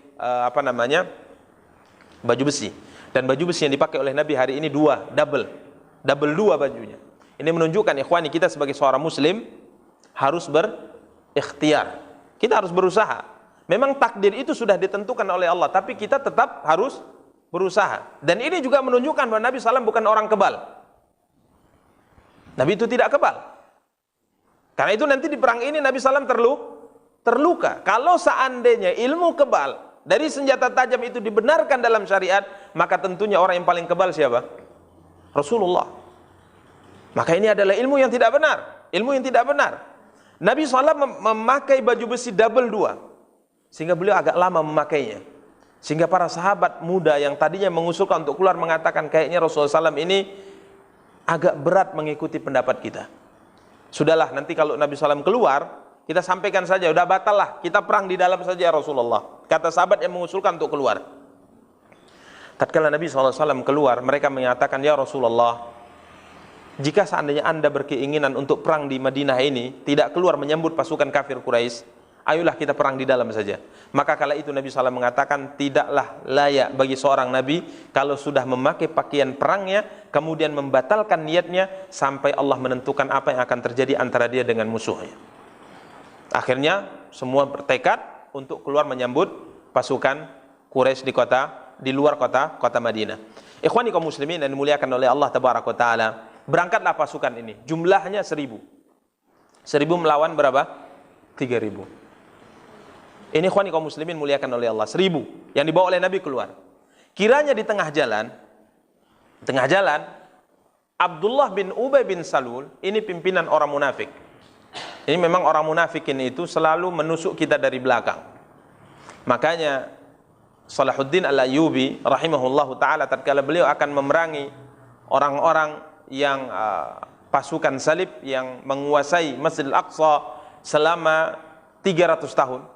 baju besi, dan baju besi yang dipakai oleh Nabi hari ini double dua bajunya. Ini menunjukkan ikhwani, kita sebagai seorang muslim harus berikhtiar, kita harus berusaha. Memang takdir itu sudah ditentukan oleh Allah, tapi kita tetap harus berusaha. Dan ini juga menunjukkan bahwa Nabi SAW bukan orang kebal. Nabi itu tidak kebal. Karena itu nanti di perang ini Nabi SAW terluka. Kalau seandainya ilmu kebal dari senjata tajam itu dibenarkan dalam syariat, maka tentunya orang yang paling kebal siapa? Rasulullah. Maka ini adalah ilmu yang tidak benar. Ilmu yang tidak benar. Nabi SAW memakai baju besi double dua, sehingga beliau agak lama memakainya. Sehingga para sahabat muda yang tadinya mengusulkan untuk keluar mengatakan, kayaknya Rasulullah SAW ini agak berat mengikuti pendapat kita. Sudahlah, nanti kalau Nabi SAW keluar, kita sampaikan saja, udah batal lah, kita perang di dalam saja ya Rasulullah, kata sahabat yang mengusulkan untuk keluar. Tatkala Nabi SAW keluar, mereka menyatakan, ya Rasulullah, jika seandainya anda berkeinginan untuk perang di Madinah ini, tidak keluar menyambut pasukan kafir Quraisy, ayolah kita perang di dalam saja. Maka kala itu Nabi SAW mengatakan, tidaklah layak bagi seorang Nabi kalau sudah memakai pakaian perangnya, kemudian membatalkan niatnya sampai Allah menentukan apa yang akan terjadi antara dia dengan musuhnya. Akhirnya semua bertekad untuk keluar menyambut pasukan Quraisy di luar kota Madinah. Ikhwani kaum muslimin yang dimuliakan oleh Allah tabaraka wa taala, berangkatlah pasukan ini. Jumlahnya 1.000. 1.000 melawan berapa? 3.000. Ini ikhwani kaum muslimin muliakan oleh Allah, 1.000 yang dibawa oleh Nabi keluar. Kiranya di tengah jalan Abdullah bin Ubay bin Salul, ini pimpinan orang munafik. Ini memang orang munafikin itu selalu menusuk kita dari belakang. Makanya Salahuddin Al-Ayyubi rahimahullahu ta'ala tatkala beliau akan memerangi orang-orang yang pasukan salib yang menguasai Masjidil Aqsa selama 300 tahun.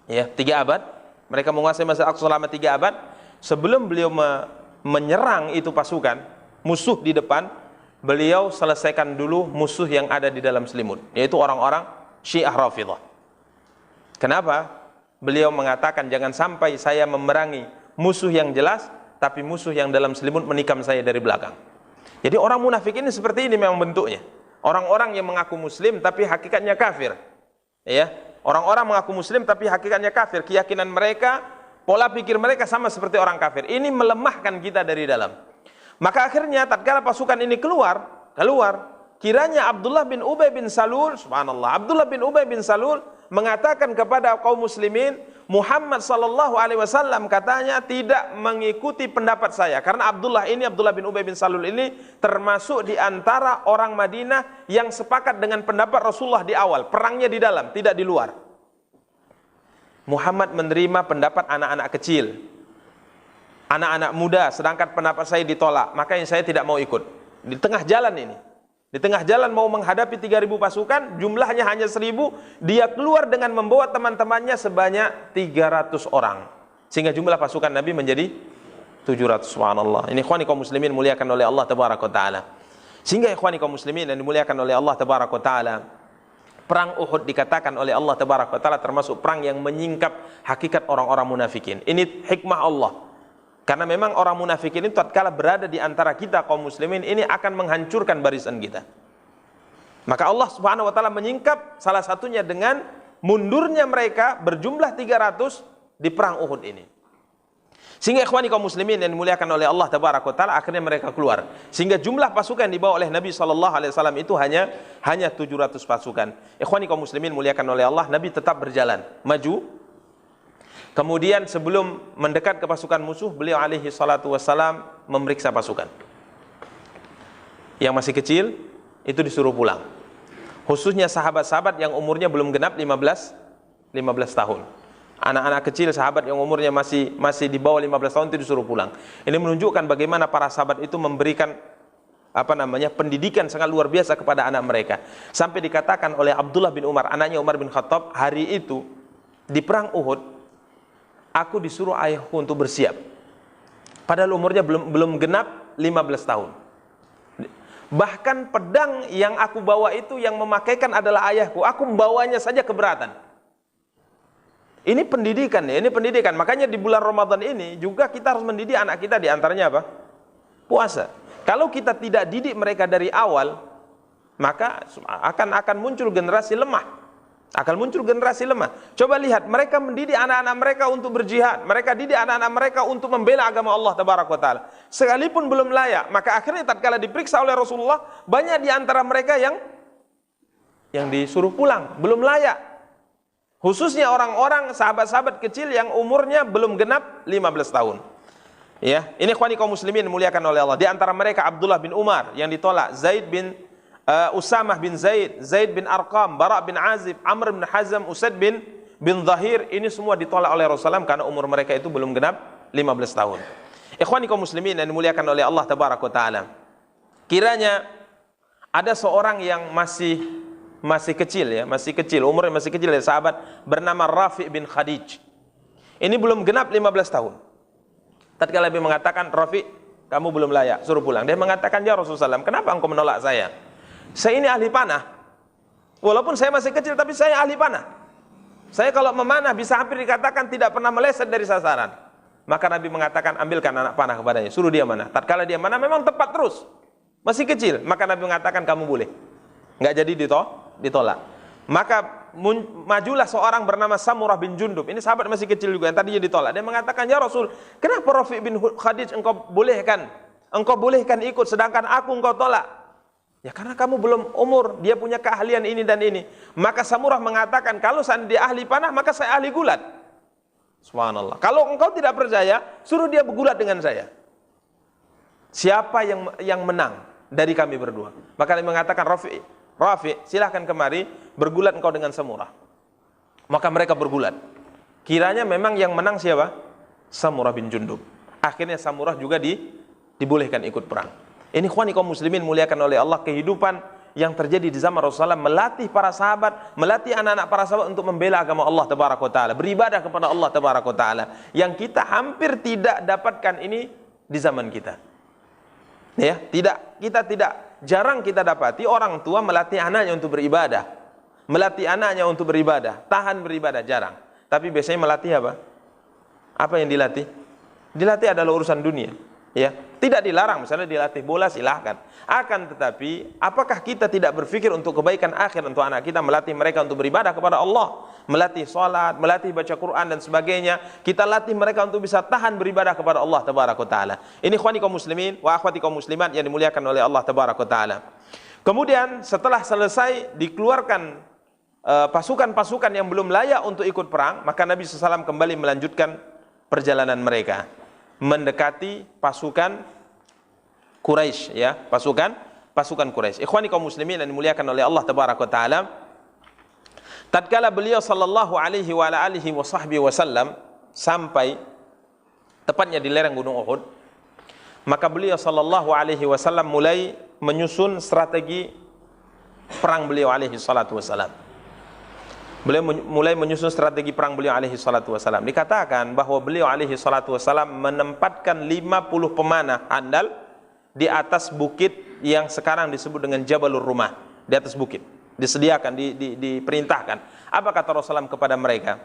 Ya, 3 abad. Mereka menguasai Masjidil Aqsa selama 3 abad. Sebelum beliau menyerang itu pasukan musuh di depan, beliau selesaikan dulu musuh yang ada di dalam selimut, yaitu orang-orang Syiah Rafidhah. Kenapa? Beliau mengatakan, jangan sampai saya memerangi musuh yang jelas, tapi musuh yang dalam selimut menikam saya dari belakang. Jadi orang munafik ini seperti ini memang bentuknya. Orang-orang yang mengaku muslim tapi hakikatnya kafir. Ya, orang-orang mengaku muslim tapi hakikatnya kafir. Keyakinan mereka, pola pikir mereka sama seperti orang kafir. Ini melemahkan kita dari dalam. Maka akhirnya tatkala pasukan ini keluar, kiranya Abdullah bin Ubay bin Salul, subhanallah, Abdullah bin Ubay bin Salul mengatakan kepada kaum muslimin, Muhammad sallallahu alaihi wasallam katanya tidak mengikuti pendapat saya, karena Abdullah bin Ubay bin Salul ini termasuk di antara orang Madinah yang sepakat dengan pendapat Rasulullah di awal, perangnya di dalam, tidak di luar. Muhammad menerima pendapat anak-anak kecil, anak-anak muda, sedangkan pendapat saya ditolak, makanya saya tidak mau ikut. Di tengah jalan ini, Di tengah jalan mau menghadapi 3.000 pasukan, jumlahnya hanya 1.000, dia keluar dengan membawa teman-temannya sebanyak 300 orang. Sehingga jumlah pasukan Nabi menjadi 700. Subhanallah. Ini ikhwani kaum muslimin muliakan oleh Allah tabaraka taala. Sehingga ikhwani kaum muslimin yang dimuliakan oleh Allah tabaraka taala, perang Uhud dikatakan oleh Allah tabaraka taala termasuk perang yang menyingkap hakikat orang-orang munafikin. Ini hikmah Allah. Karena memang orang munafikin ini tatkala berada di antara kita kaum muslimin ini akan menghancurkan barisan kita. Maka Allah Subhanahu wa taala menyingkap salah satunya dengan mundurnya mereka berjumlah 300 di perang Uhud ini. Sehingga ikhwani kaum muslimin yang dimuliakan oleh Allah tabaraka taala, akhirnya mereka keluar. Sehingga jumlah pasukan yang dibawa oleh Nabi sallallahu alaihi wasallam itu hanya 700 pasukan. Ikhwani kaum muslimin muliakan oleh Allah, Nabi tetap berjalan, maju. Kemudian sebelum mendekat ke pasukan musuh, beliau alaihi salatu wassalam memeriksa pasukan. Yang masih kecil itu disuruh pulang. Khususnya sahabat-sahabat yang umurnya belum genap 15 tahun. Anak-anak kecil, sahabat yang umurnya masih di bawah 15 tahun itu disuruh pulang. Ini menunjukkan bagaimana para sahabat itu memberikan pendidikan sangat luar biasa kepada anak mereka. Sampai dikatakan oleh Abdullah bin Umar, anaknya Umar bin Khattab, hari itu di perang Uhud, aku disuruh ayahku untuk bersiap. Padahal umurnya belum genap 15 tahun. Bahkan pedang yang aku bawa itu yang memakaikan adalah ayahku. Aku membawanya saja keberatan. Ini pendidikan ya, ini pendidikan. Makanya di bulan Ramadan ini juga kita harus mendidik anak kita, di antaranya apa? Puasa. Kalau kita tidak didik mereka dari awal, maka akan muncul generasi lemah. Akan muncul generasi lemah. Coba lihat, mereka mendidik anak-anak mereka untuk berjihad. Mereka didik anak-anak mereka untuk membela agama Allah tabaraka wa taala. Sekalipun belum layak, maka akhirnya tatkala diperiksa oleh Rasulullah, banyak di antara mereka yang disuruh pulang, belum layak. Khususnya orang-orang sahabat-sahabat kecil yang umurnya belum genap 15 tahun. Ya, ini ikhwani kaum muslimin dimuliakan oleh Allah. Di antara mereka Abdullah bin Umar yang ditolak, Zaid bin Usamah bin Zaid, Zaid bin Arqam, Bara bin Azib, Amr bin Hazm, Usaid bin Zahir, ini semua ditolak oleh Rasulullah karena umur mereka itu belum genap 15 tahun. Ikhwani kaum muslimin yang dimuliakan oleh Allah tabaraka taala. Kiranya ada seorang yang masih kecil ya, umurnya masih kecil ya, sahabat bernama Rafi' bin Khadij. Ini belum genap 15 tahun. Tatkala Nabi mengatakan, "Rafi', kamu belum layak, suruh pulang." Dia mengatakan, "Ya Rasulullah, kenapa engkau menolak saya? Saya ini ahli panah. Walaupun saya masih kecil, tapi saya ahli panah. Saya kalau memanah bisa hampir dikatakan tidak pernah meleset dari sasaran." Maka Nabi mengatakan, "Ambilkan anak panah kepadanya, suruh dia manah." Tatkala dia manah memang tepat terus, masih kecil. Maka Nabi mengatakan, "Kamu boleh." Nggak jadi ditolak. Maka majulah seorang bernama Samurah bin Jundub. Ini sahabat masih kecil juga yang tadinya ditolak. Dia mengatakan, "Ya Rasul, kenapa Rafi' bin Khadij engkau bolehkan ikut, sedangkan aku engkau tolak?" "Ya karena kamu belum umur, dia punya keahlian ini dan ini." Maka Samurah mengatakan, "Kalau dia ahli panah, maka saya ahli gulat." Subhanallah. "Kalau engkau tidak percaya, suruh dia bergulat dengan saya. Siapa yang menang dari kami berdua?" Maka dia mengatakan, Rafi, silahkan kemari, bergulat engkau dengan Samurah." Maka mereka bergulat. Kiranya memang yang menang siapa? Samurah bin Jundub. Akhirnya Samurah juga dibolehkan ikut perang. Ini ikhwani kaum muslimin muliakan oleh Allah, kehidupan yang terjadi di zaman Rasulullah, melatih para sahabat, melatih anak-anak para sahabat untuk membela agama Allah tabaraka wa taala, beribadah kepada Allah tabaraka wa taala, yang kita hampir tidak dapatkan ini di zaman kita. Ya, jarang kita dapati orang tua melatih anaknya untuk beribadah. Melatih anaknya untuk beribadah, tahan beribadah, jarang. Tapi biasanya melatih apa? Apa yang dilatih? Dilatih adalah urusan dunia. Ya, tidak dilarang misalnya dilatih bola, silahkan. Akan tetapi, apakah kita tidak berpikir untuk kebaikan akhir untuk anak kita, melatih mereka untuk beribadah kepada Allah, melatih salat, melatih baca Quran dan sebagainya. Kita latih mereka untuk bisa tahan beribadah kepada Allah tabaraka taala. Ini ikhwani kaum muslimin wa akhwati kaum muslimat yang dimuliakan oleh Allah tabaraka taala. Kemudian setelah selesai dikeluarkan pasukan-pasukan yang belum layak untuk ikut perang, maka Nabi SAW kembali melanjutkan perjalanan mereka mendekati pasukan Quraisy, ya, pasukan Quraisy. Ikhwani kaum muslimin yang dimuliakan oleh Allah tabaraka taala, tatkala beliau sallallahu alaihi wa alihi wasallam sampai tepatnya di lereng Gunung Uhud, maka beliau sallallahu alaihi wasallam mulai menyusun strategi perang beliau alaihi salatu wassalam. Beliau mulai menyusun strategi perang beliau alaihi salatu wassalam. Dikatakan bahwa beliau alaihi salatu wassalam menempatkan 50 pemanah andal di atas bukit yang sekarang disebut dengan Jabalur Rumah, di atas bukit. Disediakan, diperintahkan. Apa kata Rasulullah kepada mereka?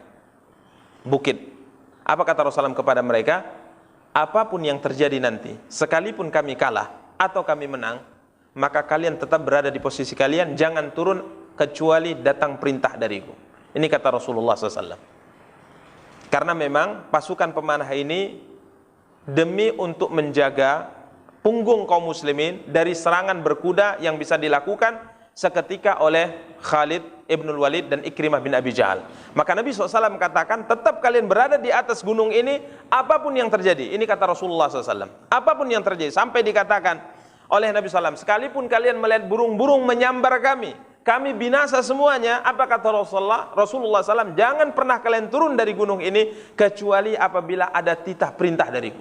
Bukit. Apa kata Rasulullah kepada mereka? Apapun yang terjadi nanti, sekalipun kami kalah atau kami menang, maka kalian tetap berada di posisi kalian, jangan turun kecuali datang perintah dariku. Ini kata Rasulullah SAW. Karena memang pasukan pemanah ini demi untuk menjaga punggung kaum muslimin dari serangan berkuda yang bisa dilakukan seketika oleh Khalid ibnul Walid dan Ikrimah bin Abi Jahal. Maka Nabi SAW katakan, tetap kalian berada di atas gunung ini apapun yang terjadi. Ini kata Rasulullah SAW. Apapun yang terjadi, sampai dikatakan oleh Nabi SAW, sekalipun kalian melihat burung-burung menyambar kami binasa semuanya. Apa kata Rasulullah SAW? Jangan pernah kalian turun dari gunung ini kecuali apabila ada titah perintah dariku.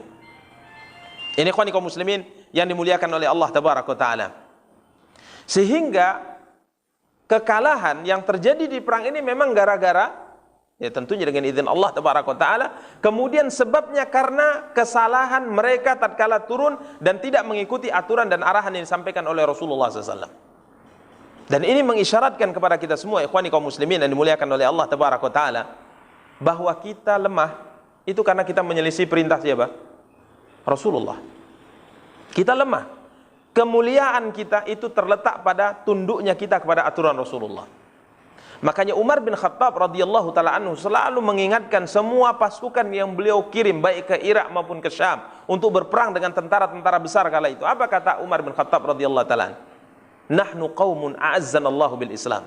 Ini ikhwani kaum muslimin yang dimuliakan oleh Allah Tabaraka wa Ta'ala. Sehingga kekalahan yang terjadi di perang ini memang gara-gara, ya tentunya dengan izin Allah Tabaraka wa Ta'ala, kemudian sebabnya karena kesalahan mereka tatkala turun dan tidak mengikuti aturan dan arahan yang disampaikan oleh Rasulullah SAW. Dan ini mengisyaratkan kepada kita semua ikhwani kaum muslimin yang dimuliakan oleh Allah Tabaraka wa Ta'ala, bahwa kita lemah itu karena kita menyelisih perintah siapa? Rasulullah. Kita lemah. Kemuliaan kita itu terletak pada tunduknya kita kepada aturan Rasulullah. Makanya Umar bin Khattab radhiyallahu taala anhu selalu mengingatkan semua pasukan yang beliau kirim baik ke Irak maupun ke Syam untuk berperang dengan tentara-tentara besar kala itu. Apa kata Umar bin Khattab radhiyallahu taala? Nahnu qaumun a'azzanallahu bil Islam.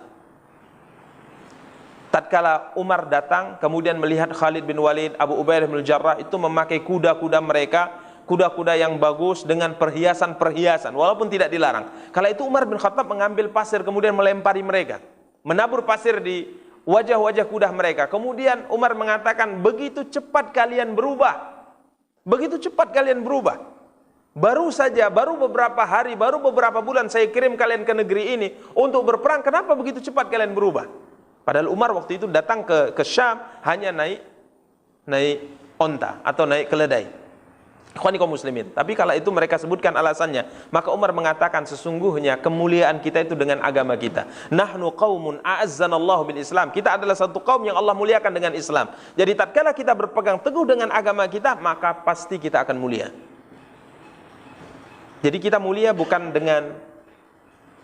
Tatkala Umar datang kemudian melihat Khalid bin Walid, Abu Ubaidah bin Jarrah itu memakai kuda-kuda mereka, kuda-kuda yang bagus dengan perhiasan-perhiasan, walaupun tidak dilarang. Kala itu Umar bin Khattab mengambil pasir kemudian melempari mereka, menabur pasir di wajah-wajah kuda mereka. Kemudian Umar mengatakan, begitu cepat kalian berubah, begitu cepat kalian berubah. Baru saja, baru beberapa hari, baru beberapa bulan saya kirim kalian ke negeri ini untuk berperang. Kenapa begitu cepat kalian berubah? Padahal Umar waktu itu datang ke Syam hanya naik onta atau naik keledai. Ikhwani kaum muslimin. Tapi kalau itu mereka sebutkan alasannya, maka Umar mengatakan sesungguhnya kemuliaan kita itu dengan agama kita. Nahnu qaumun a'azzanallahu bil Islam. Kita adalah satu kaum yang Allah muliakan dengan Islam. Jadi tatkala kita berpegang teguh dengan agama kita, maka pasti kita akan mulia. Jadi kita mulia bukan dengan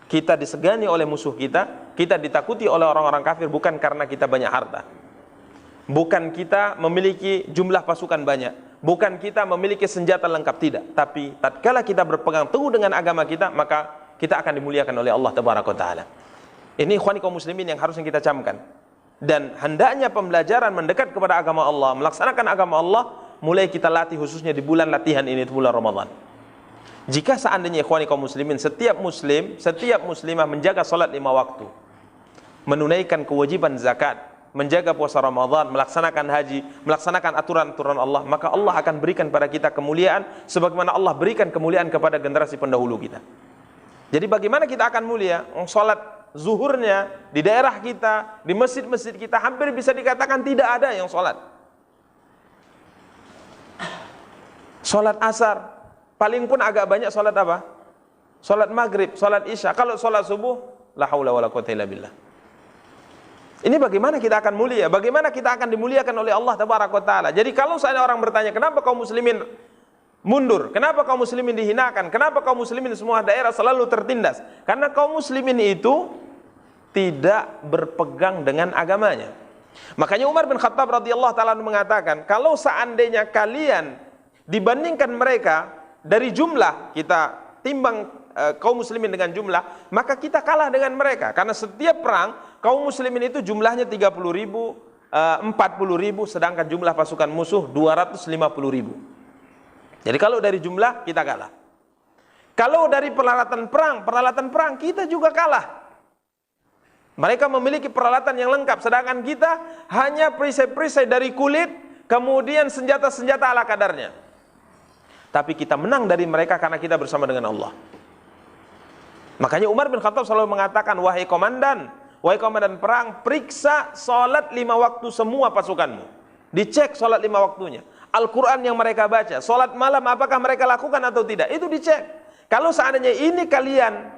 kita disegani oleh musuh kita, kita ditakuti oleh orang-orang kafir bukan karena kita banyak harta. Bukan kita memiliki jumlah pasukan banyak, bukan kita memiliki senjata lengkap, tidak. Tapi tatkala kita berpegang teguh dengan agama kita, maka kita akan dimuliakan oleh Allah Tabaraka wa Ta'ala. Ini ikhwani kaum muslimin yang harusnya kita camkan. Dan hendaknya pembelajaran mendekat kepada agama Allah, melaksanakan agama Allah, mulai kita latih khususnya di bulan latihan ini, bulan Ramadan. Jika seandainya ikhwani kaum muslimin, setiap muslim, setiap muslimah menjaga salat 5 waktu, menunaikan kewajiban zakat, menjaga puasa Ramadan, melaksanakan haji, melaksanakan aturan-aturan Allah, maka Allah akan berikan pada kita kemuliaan sebagaimana Allah berikan kemuliaan kepada generasi pendahulu kita. Jadi bagaimana kita akan mulia? Salat zuhurnya di daerah kita, di masjid-masjid kita hampir bisa dikatakan tidak ada yang salat. Salat asar paling pun agak banyak salat apa? Salat maghrib, salat isya. Kalau salat subuh, la haula wala quwwata illa billah. Ini bagaimana kita akan mulia? Bagaimana kita akan dimuliakan oleh Allah Tabaraka wa Ta'ala? Jadi kalau seandainya orang bertanya, kenapa kaum muslimin mundur? Kenapa kaum muslimin dihinakan? Kenapa kaum muslimin di semua daerah selalu tertindas? Karena kaum muslimin itu tidak berpegang dengan agamanya. Makanya Umar bin Khattab radhiyallahu ta'ala mengatakan, kalau seandainya kalian dibandingkan mereka dari jumlah, kita timbang kaum muslimin dengan jumlah, maka kita kalah dengan mereka. Karena setiap perang kaum muslimin itu jumlahnya 30.000, 40.000, sedangkan jumlah pasukan musuh 250.000. Jadi kalau dari jumlah kita kalah. Kalau dari peralatan perang kita juga kalah. Mereka memiliki peralatan yang lengkap, sedangkan kita hanya perisai-perisai dari kulit, kemudian senjata-senjata ala kadarnya. Tapi kita menang dari mereka karena kita bersama dengan Allah. Makanya Umar bin Khattab selalu mengatakan, wahai komandan perang, periksa salat 5 waktu semua pasukanmu. Dicek salat 5 waktunya. Al-Quran yang mereka baca, salat malam apakah mereka lakukan atau tidak, itu dicek. Kalau seandainya ini kalian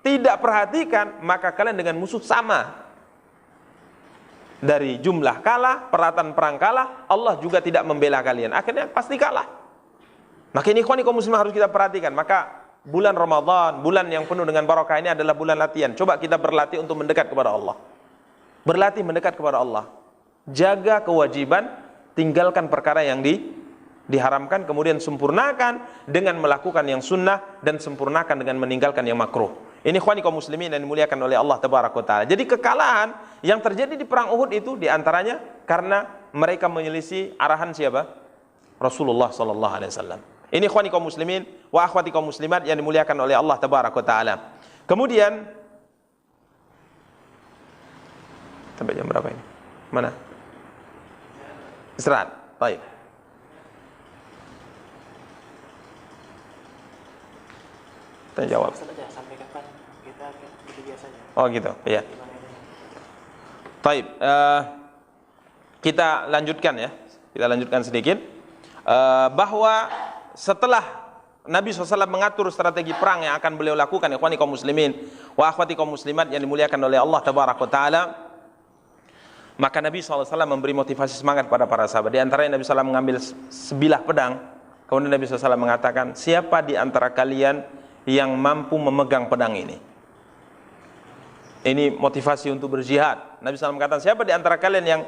tidak perhatikan, maka kalian dengan musuh sama. Dari jumlah kalah, peralatan perang kalah, Allah juga tidak membela kalian. Akhirnya pasti kalah. Maka ini ikhwani kaum muslimin harus kita perhatikan. Maka bulan Ramadan, bulan yang penuh dengan barokah ini adalah bulan latihan. Coba kita berlatih untuk mendekat kepada Allah. Berlatih mendekat kepada Allah. Jaga kewajiban, tinggalkan perkara yang diharamkan, kemudian sempurnakan dengan melakukan yang sunnah, dan sempurnakan dengan meninggalkan yang makruh. Ini ikhwani kaum muslimin yang dimuliakan oleh Allah tabaraka wa taala. Jadi kekalahan yang terjadi di perang Uhud itu diantaranya karena mereka menyelisih arahan siapa? Rasulullah sallallahu alaihi wasallam. Ini ikhwani kaum muslimin wa akhwati kaum muslimat yang dimuliakan oleh Allah tabaraka wa taala. Kemudian sampai jam berapa ini? Mana? Istirahat. Baik. Tanya jawab. Sampai kapan kita gitu biasanya? Oh gitu, ya. Baik, kita lanjutkan ya. Kita lanjutkan sedikit. Bahwa setelah Nabi SAW mengatur strategi perang yang akan beliau lakukan, ikhwani kaum muslimin wa akhwati kaum muslimat yang dimuliakan oleh Allah tabaraka wa taala, maka Nabi SAW memberi motivasi semangat pada para sahabat. Di antaranya Nabi SAW mengambil sebilah pedang. Kemudian Nabi SAW mengatakan, siapa di antara kalian yang mampu memegang pedang ini? Ini motivasi untuk berjihad. Nabi SAW mengatakan, siapa di antara kalian yang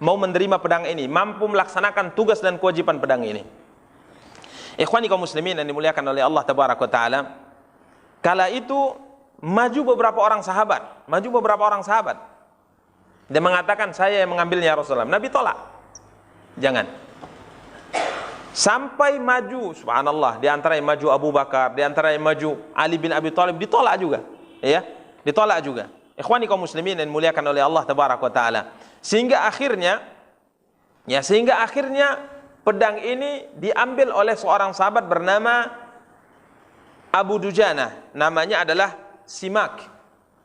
mau menerima pedang ini, mampu melaksanakan tugas dan kewajiban pedang ini? Ikhwani kaum muslimin yang dimuliakan oleh Allah tabaraka wa taala, kala itu maju beberapa orang sahabat. Dia mengatakan, saya yang mengambilnya ya Rasulullah. Nabi tolak. Jangan. Sampai maju, subhanallah, di antara yang maju Abu Bakar, di antara yang maju Ali bin Abi Thalib, ditolak juga. Ya, ditolak juga. Ikhwani kaum muslimin yang dimuliakan oleh Allah tabaraka wa taala. Sehingga akhirnya pedang ini diambil oleh seorang sahabat bernama Abu Dujana. Namanya adalah Simak.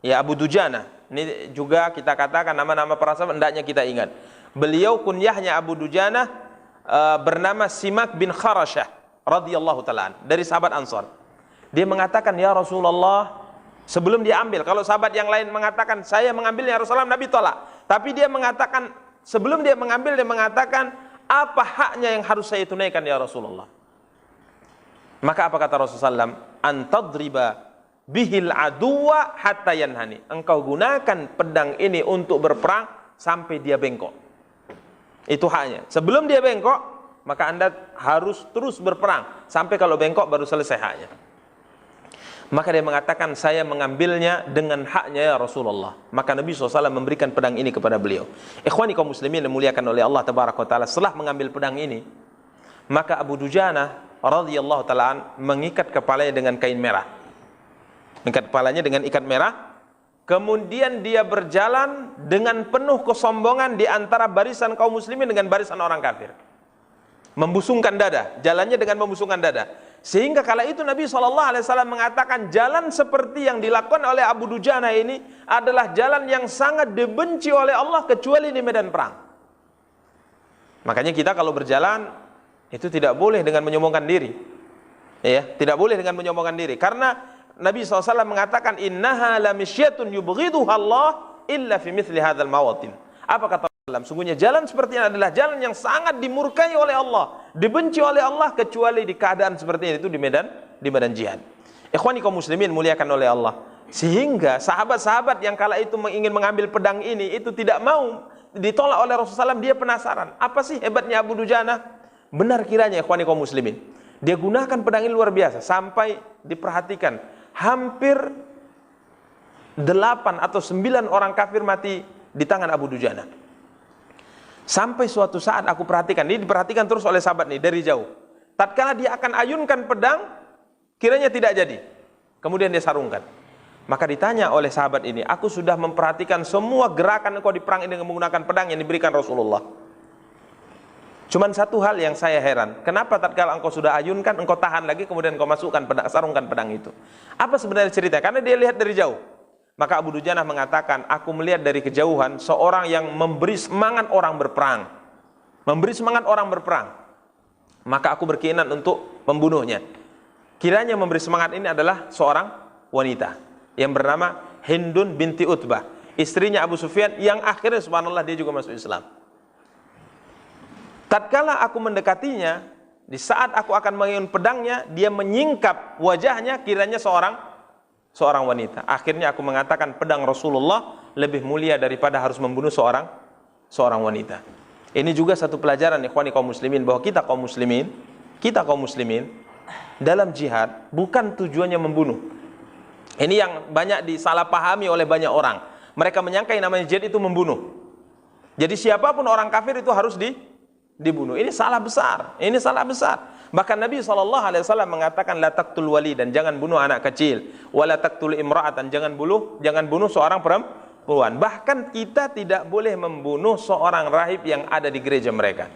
Ya, Abu Dujana. Ini juga kita katakan nama-nama para sahabat hendaknya kita ingat. Beliau kunyahnya Abu Dujana bernama Simak bin Kharashah radhiyallahu taala dari sahabat Ansar. Dia mengatakan, ya Rasulullah, sebelum dia ambil, kalau sahabat yang lain mengatakan saya mengambilnya ya Rasulullah, Nabi tolak. Tapi dia mengatakan, sebelum dia mengambil, dia mengatakan, apa haknya yang harus saya tunaikan ya Rasulullah? Maka apa kata Rasulullah SAW? Antadriba bihil aduwa hatta yanhani. Engkau gunakan pedang ini untuk berperang sampai dia bengkok. Itu haknya. Sebelum dia bengkok, maka Anda harus terus berperang sampai kalau bengkok baru selesai haknya. Maka dia mengatakan, saya mengambilnya dengan haknya ya Rasulullah. Maka Nabi SAW memberikan pedang ini kepada beliau. Ikhwani kaum muslimin yang dimuliakan oleh Allah tabaraka wa taala, setelah mengambil pedang ini, maka Abu Dujana radhiyallahu taala mengikat kepalanya dengan kain merah. Mengikat kepalanya dengan ikat merah. Kemudian dia berjalan dengan penuh kesombongan di antara barisan kaum muslimin dengan barisan orang kafir. Membusungkan dada, jalannya dengan membusungkan dada. Sehingga kala itu Nabi SAW mengatakan, jalan seperti yang dilakukan oleh Abu Dujana ini adalah jalan yang sangat dibenci oleh Allah kecuali di medan perang. Makanya kita kalau berjalan itu tidak boleh dengan menyombongkan diri. Ya, tidak boleh dengan menyombongkan diri. Karena Nabi SAW mengatakan, innaha lamisyatun yubghiduha Allah illa fi mithli hadzal mawatin. Apa kata Allah? Sungguhnya jalan seperti ini adalah jalan yang sangat dimurkai oleh Allah, dibenci oleh Allah kecuali di keadaan seperti ini, itu di medan jihad. Ikhwani kaum muslimin muliakan oleh Allah. Sehingga sahabat-sahabat yang kala itu ingin mengambil pedang ini itu tidak mau, ditolak oleh Rasulullah SAW. Dia penasaran, apa sih hebatnya Abu Dujana? Benar kiranya ikhwani kaum muslimin, dia gunakan pedang ini luar biasa sampai diperhatikan hampir 8 atau 9 orang kafir mati di tangan Abu Dujana. Sampai suatu saat aku perhatikan, ini diperhatikan terus oleh sahabat nih dari jauh. Tatkala dia akan ayunkan pedang, kiranya tidak jadi. Kemudian dia sarungkan. Maka ditanya oleh sahabat ini, aku sudah memperhatikan semua gerakan engkau di perang ini dengan menggunakan pedang yang diberikan Rasulullah. Cuman satu hal yang saya heran, kenapa tatkala engkau sudah ayunkan, engkau tahan lagi, kemudian engkau masukkan pedang, sarungkan pedang itu? Apa sebenarnya cerita? Karena dia lihat dari jauh. Maka Abu Dujanah mengatakan, aku melihat dari kejauhan seorang yang memberi semangat orang berperang. Memberi semangat orang berperang. Maka aku berkeinginan untuk membunuhnya. Kiranya memberi semangat ini adalah seorang wanita yang bernama Hindun binti Utbah, istrinya Abu Sufyan, yang akhirnya subhanallah dia juga masuk Islam. Tatkala aku mendekatinya, di saat aku akan mengayun pedangnya, dia menyingkap wajahnya, kiranya seorang wanita. Akhirnya aku mengatakan pedang Rasulullah lebih mulia daripada harus membunuh seorang wanita. Ini juga satu pelajaran ikhwani kaum muslimin, bahwa kita kaum muslimin dalam jihad bukan tujuannya membunuh. Ini yang banyak disalahpahami oleh banyak orang. Mereka menyangka yang namanya jihad itu membunuh. Jadi siapapun orang kafir itu harus dibunuh. Ini salah besar. Bahkan Nabi SAW mengatakan la taqtul wali, dan jangan bunuh anak kecil, wala taqtul imra'atan, jangan bunuh seorang perempuan. Bahkan kita tidak boleh membunuh seorang rahib yang ada di gereja mereka.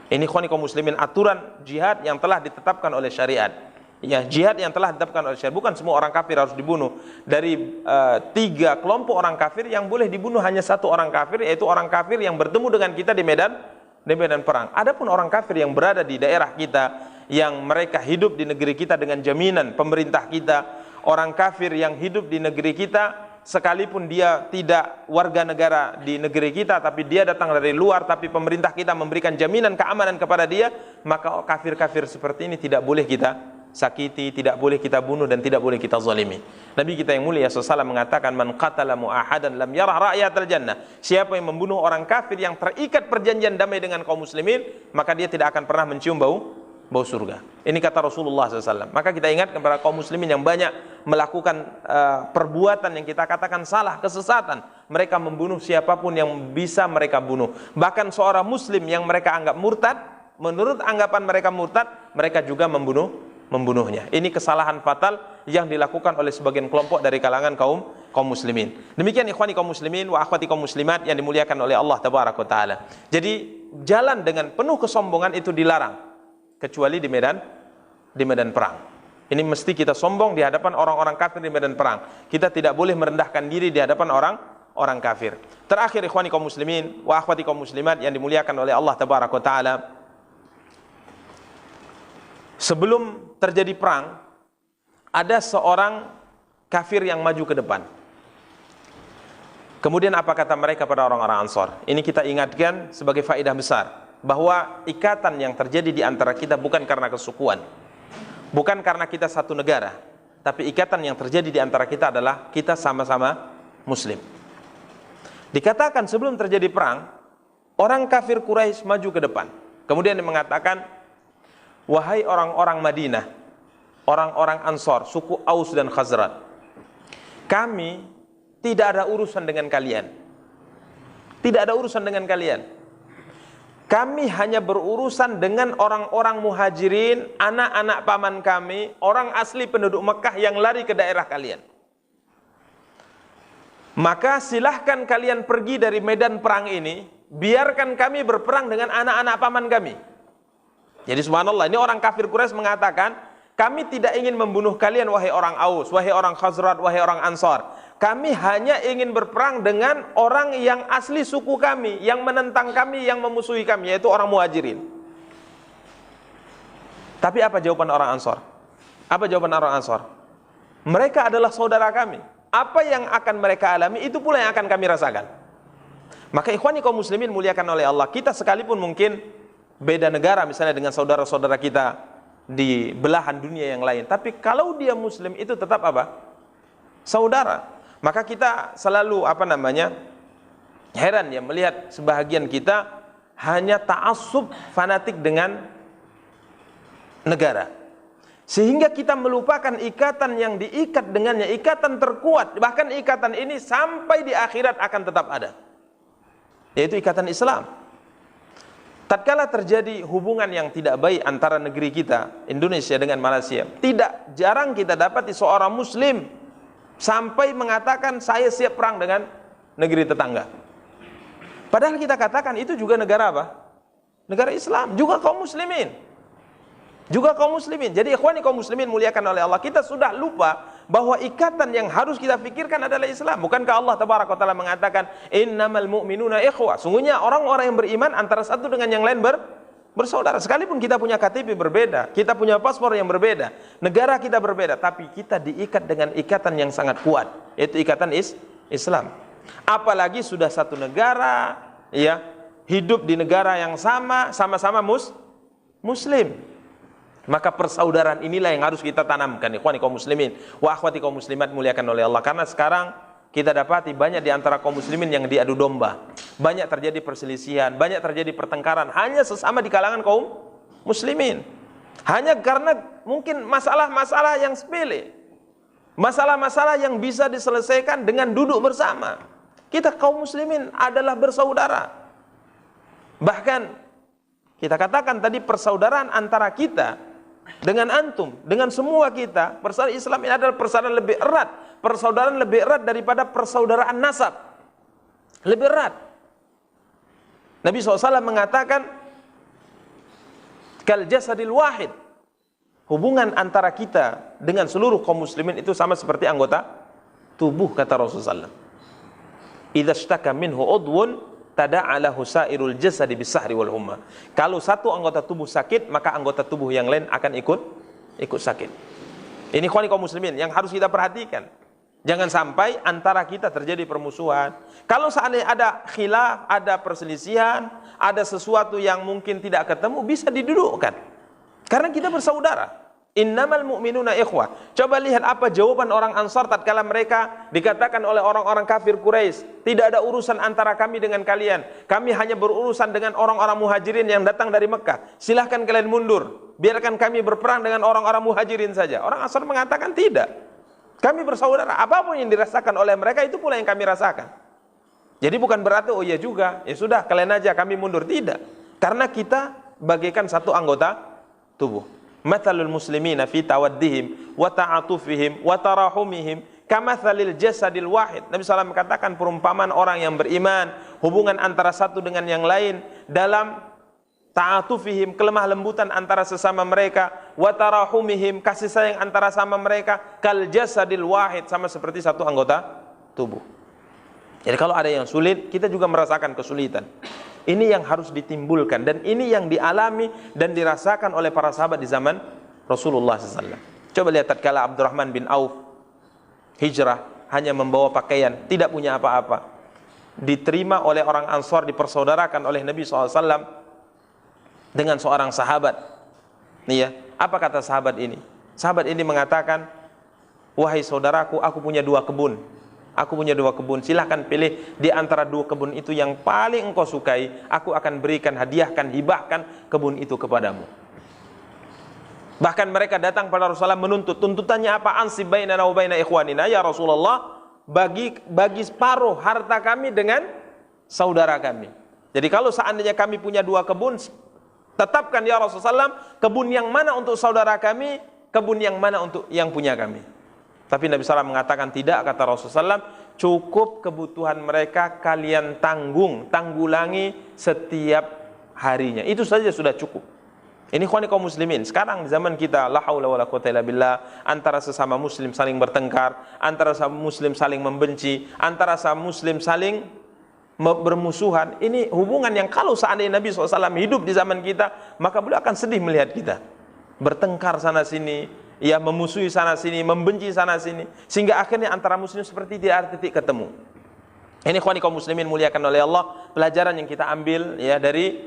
Ini ikhwani kaum muslimin, aturan jihad yang telah ditetapkan oleh syariat. Ya, jihad yang telah ditetapkan oleh syariat. Bukan semua orang kafir harus dibunuh. Dari 3 kelompok orang kafir, yang boleh dibunuh hanya 1 orang kafir, yaitu orang kafir yang bertemu dengan kita di medan perang. Adapun orang kafir yang berada di daerah kita, yang mereka hidup di negeri kita dengan jaminan pemerintah kita, orang kafir yang hidup di negeri kita sekalipun dia tidak warga negara di negeri kita, tapi dia datang dari luar, tapi pemerintah kita memberikan jaminan keamanan kepada dia, maka kafir-kafir seperti ini tidak boleh kita sakiti, tidak boleh kita bunuh, dan tidak boleh kita zalimi. Nabi kita yang mulia SAW mengatakan, man qatala mu'ahadan lam yarah ra'yatal jannah. Siapa yang membunuh orang kafir yang terikat perjanjian damai dengan kaum muslimin, maka dia tidak akan pernah mencium bau surga. Ini kata Rasulullah SAW. Maka kita ingat kepada kaum muslimin yang banyak melakukan perbuatan yang kita katakan salah, kesesatan. Mereka membunuh siapapun yang bisa mereka bunuh. Bahkan seorang muslim yang mereka anggap murtad, menurut anggapan mereka murtad, mereka juga membunuhnya. Ini kesalahan fatal yang dilakukan oleh sebagian kelompok dari kalangan kaum muslimin. Demikian ikhwani kaum muslimin wa akhwati kaum muslimat yang dimuliakan oleh Allah tabaraka taala. Jadi jalan dengan penuh kesombongan itu dilarang, kecuali di medan perang. Ini mesti kita sombong di hadapan orang-orang kafir di medan perang. Kita tidak boleh merendahkan diri di hadapan orang kafir. Terakhir ikhwani kaum muslimin wa akhwati kaum muslimat yang dimuliakan oleh Allah tabaraka taala, sebelum terjadi perang, ada seorang kafir yang maju ke depan. Kemudian apa kata mereka pada orang-orang Ansor? Ini kita ingatkan sebagai faedah besar, bahwa ikatan yang terjadi di antara kita bukan karena kesukuan, bukan karena kita satu negara, tapi ikatan yang terjadi di antara kita adalah kita sama-sama muslim. Dikatakan sebelum terjadi perang, orang kafir Quraisy maju ke depan. Kemudian dia mengatakan, wahai orang-orang Madinah, orang-orang Ansor, suku Aus dan Khazraj, kami tidak ada urusan dengan kalian. Tidak ada urusan dengan kalian. Kami hanya berurusan dengan orang-orang muhajirin, anak-anak paman kami, orang asli penduduk Mekah yang lari ke daerah kalian. Maka silahkan kalian pergi dari medan perang ini, biarkan kami berperang dengan anak-anak paman kami. Jadi subhanallah, ini orang kafir Quraisy mengatakan, kami tidak ingin membunuh kalian wahai orang Aus, wahai orang Khazraj, wahai orang Ansar. Kami hanya ingin berperang dengan orang yang asli suku kami, yang menentang kami, yang memusuhi kami, yaitu orang muhajirin. Tapi apa jawaban orang Ansar? Apa jawaban orang Ansar? Mereka adalah saudara kami. Apa yang akan mereka alami, itu pula yang akan kami rasakan. Maka ikhwani kaum muslimin muliakan oleh Allah, kita sekalipun mungkin beda negara misalnya dengan saudara-saudara kita di belahan dunia yang lain, tapi kalau dia muslim itu tetap apa? Saudara. Maka kita selalu heran ya melihat sebahagian kita hanya ta'assub fanatik dengan negara, sehingga kita melupakan ikatan yang diikat dengannya, ikatan terkuat, bahkan ikatan ini sampai di akhirat akan tetap ada, yaitu ikatan Islam. Tatkala terjadi hubungan yang tidak baik antara negeri kita, Indonesia dengan Malaysia, tidak jarang kita dapati seorang muslim sampai mengatakan saya siap perang dengan negeri tetangga. Padahal kita katakan itu juga negara apa? negara Islam, juga kaum muslimin. Juga kaum muslimin. Jadi ikhwani kaum muslimin muliakan oleh Allah, kita sudah lupa bahwa ikatan yang harus kita pikirkan adalah Islam. Bukankah Allah tabaraka wa taala mengatakan innamal mu'minuna ikhwah? Sungguhnya orang-orang yang beriman antara satu dengan yang lain bersaudara. Sekalipun kita punya KTP berbeda, kita punya paspor yang berbeda, negara kita berbeda, tapi kita diikat dengan ikatan yang sangat kuat, yaitu ikatan Islam. Apalagi sudah satu negara, ya, hidup di negara yang sama-sama muslim. Maka persaudaraan inilah yang harus kita tanamkan, ikhwani kaum muslimin wa akhwati kaum muslimat muliakan oleh Allah. Karena sekarang kita dapati banyak di antara kaum muslimin yang diadu domba. Banyak terjadi perselisihan, banyak terjadi pertengkaran hanya sesama di kalangan kaum muslimin. Hanya karena mungkin masalah-masalah yang sepele. Masalah-masalah yang bisa diselesaikan dengan duduk bersama. Kita kaum muslimin adalah bersaudara. Bahkan kita katakan tadi persaudaraan antara kita dengan antum, dengan semua kita, persaudaraan Islam ini adalah persaudaraan lebih erat. Persaudaraan lebih erat daripada persaudaraan nasab. Lebih erat. Nabi SAW mengatakan kal jasadil wahid. Hubungan antara kita dengan seluruh kaum muslimin itu sama seperti anggota tubuh, kata Rasulullah SAW. Idza ishtaka minhu udwun tada'alahu sairul jasadi bisahri wal humma. Kalau satu anggota tubuh sakit, maka anggota tubuh yang lain akan ikut sakit. Ini ikhwani kaum muslimin yang harus kita perhatikan. Jangan sampai antara kita terjadi permusuhan. Kalau seandainya ada khilaf, ada perselisihan, ada sesuatu yang mungkin tidak ketemu, bisa didudukkan. Karena kita bersaudara. Innamal mu'minuna ikhwah. Coba lihat apa jawaban orang Ansar tatkala mereka dikatakan oleh orang-orang kafir Quraisy, tidak ada urusan antara kami dengan kalian. Kami hanya berurusan dengan orang-orang muhajirin yang datang dari Mekah. Silahkan kalian mundur. Biarkan kami berperang dengan orang-orang muhajirin saja. Orang Ansar mengatakan tidak. Kami bersaudara. Apapun yang dirasakan oleh mereka itu pula yang kami rasakan. Jadi bukan berarti oh iya juga, ya sudah kalian aja kami mundur. Tidak. Karena kita bagaikan satu anggota tubuh. Mathalul muslimina fi tawaddihim wa ta'atufihim wa tarahumihim kamathalil jasadil wahid. Nabi SAW mengatakan perumpamaan orang yang beriman, hubungan antara satu dengan yang lain dalam ta'atufihim, kelemah lembutan antara sesama mereka, wa tarahumihim, kasih sayang antara sama mereka, kal jasadil wahid, sama seperti satu anggota tubuh. Jadi kalau ada yang sulit, kita juga merasakan kesulitan. Ini yang harus ditimbulkan dan ini yang dialami dan dirasakan oleh para sahabat di zaman Rasulullah SAW. Coba lihat tatkala Abdurrahman bin Auf hijrah hanya membawa pakaian, tidak punya apa-apa, diterima oleh orang Ansar, dipersaudarakan oleh Nabi SAW dengan seorang sahabat. Nih ya, apa kata sahabat ini? Sahabat ini mengatakan, wahai saudaraku, aku punya 2 kebun. Aku punya 2 kebun, silahkan pilih di antara 2 kebun itu yang paling engkau sukai. Aku akan berikan, hadiahkan, hibahkan kebun itu kepadamu. Bahkan mereka datang pada Rasulullah menuntut. Tuntutannya apa? Ansib bainana wa baina ikhwanina, ya Rasulullah, bagi separuh harta kami dengan saudara kami. Jadi kalau seandainya kami punya 2 kebun, tetapkan ya Rasulullah, kebun yang mana untuk saudara kami, kebun yang mana untuk yang punya kami. Tapi Nabi SAW mengatakan tidak, kata Rasulullah SAW, cukup kebutuhan mereka kalian tanggulangi setiap harinya. Itu saja sudah cukup. Ini ikhwani kaum muslimin. Sekarang di zaman kita, la haula wala quwwata illa billah, antara sesama muslim saling bertengkar, antara sesama muslim saling membenci, antara sesama muslim saling bermusuhan. Ini hubungan yang kalau seandainya Nabi SAW hidup di zaman kita, maka beliau akan sedih melihat kita bertengkar sana sini, ya, memusuhi sana sini, membenci sana sini, sehingga akhirnya antara muslim seperti tidak ada titik ketemu. Ini ikhwani kaum muslimin muliakan oleh Allah, pelajaran yang kita ambil ya dari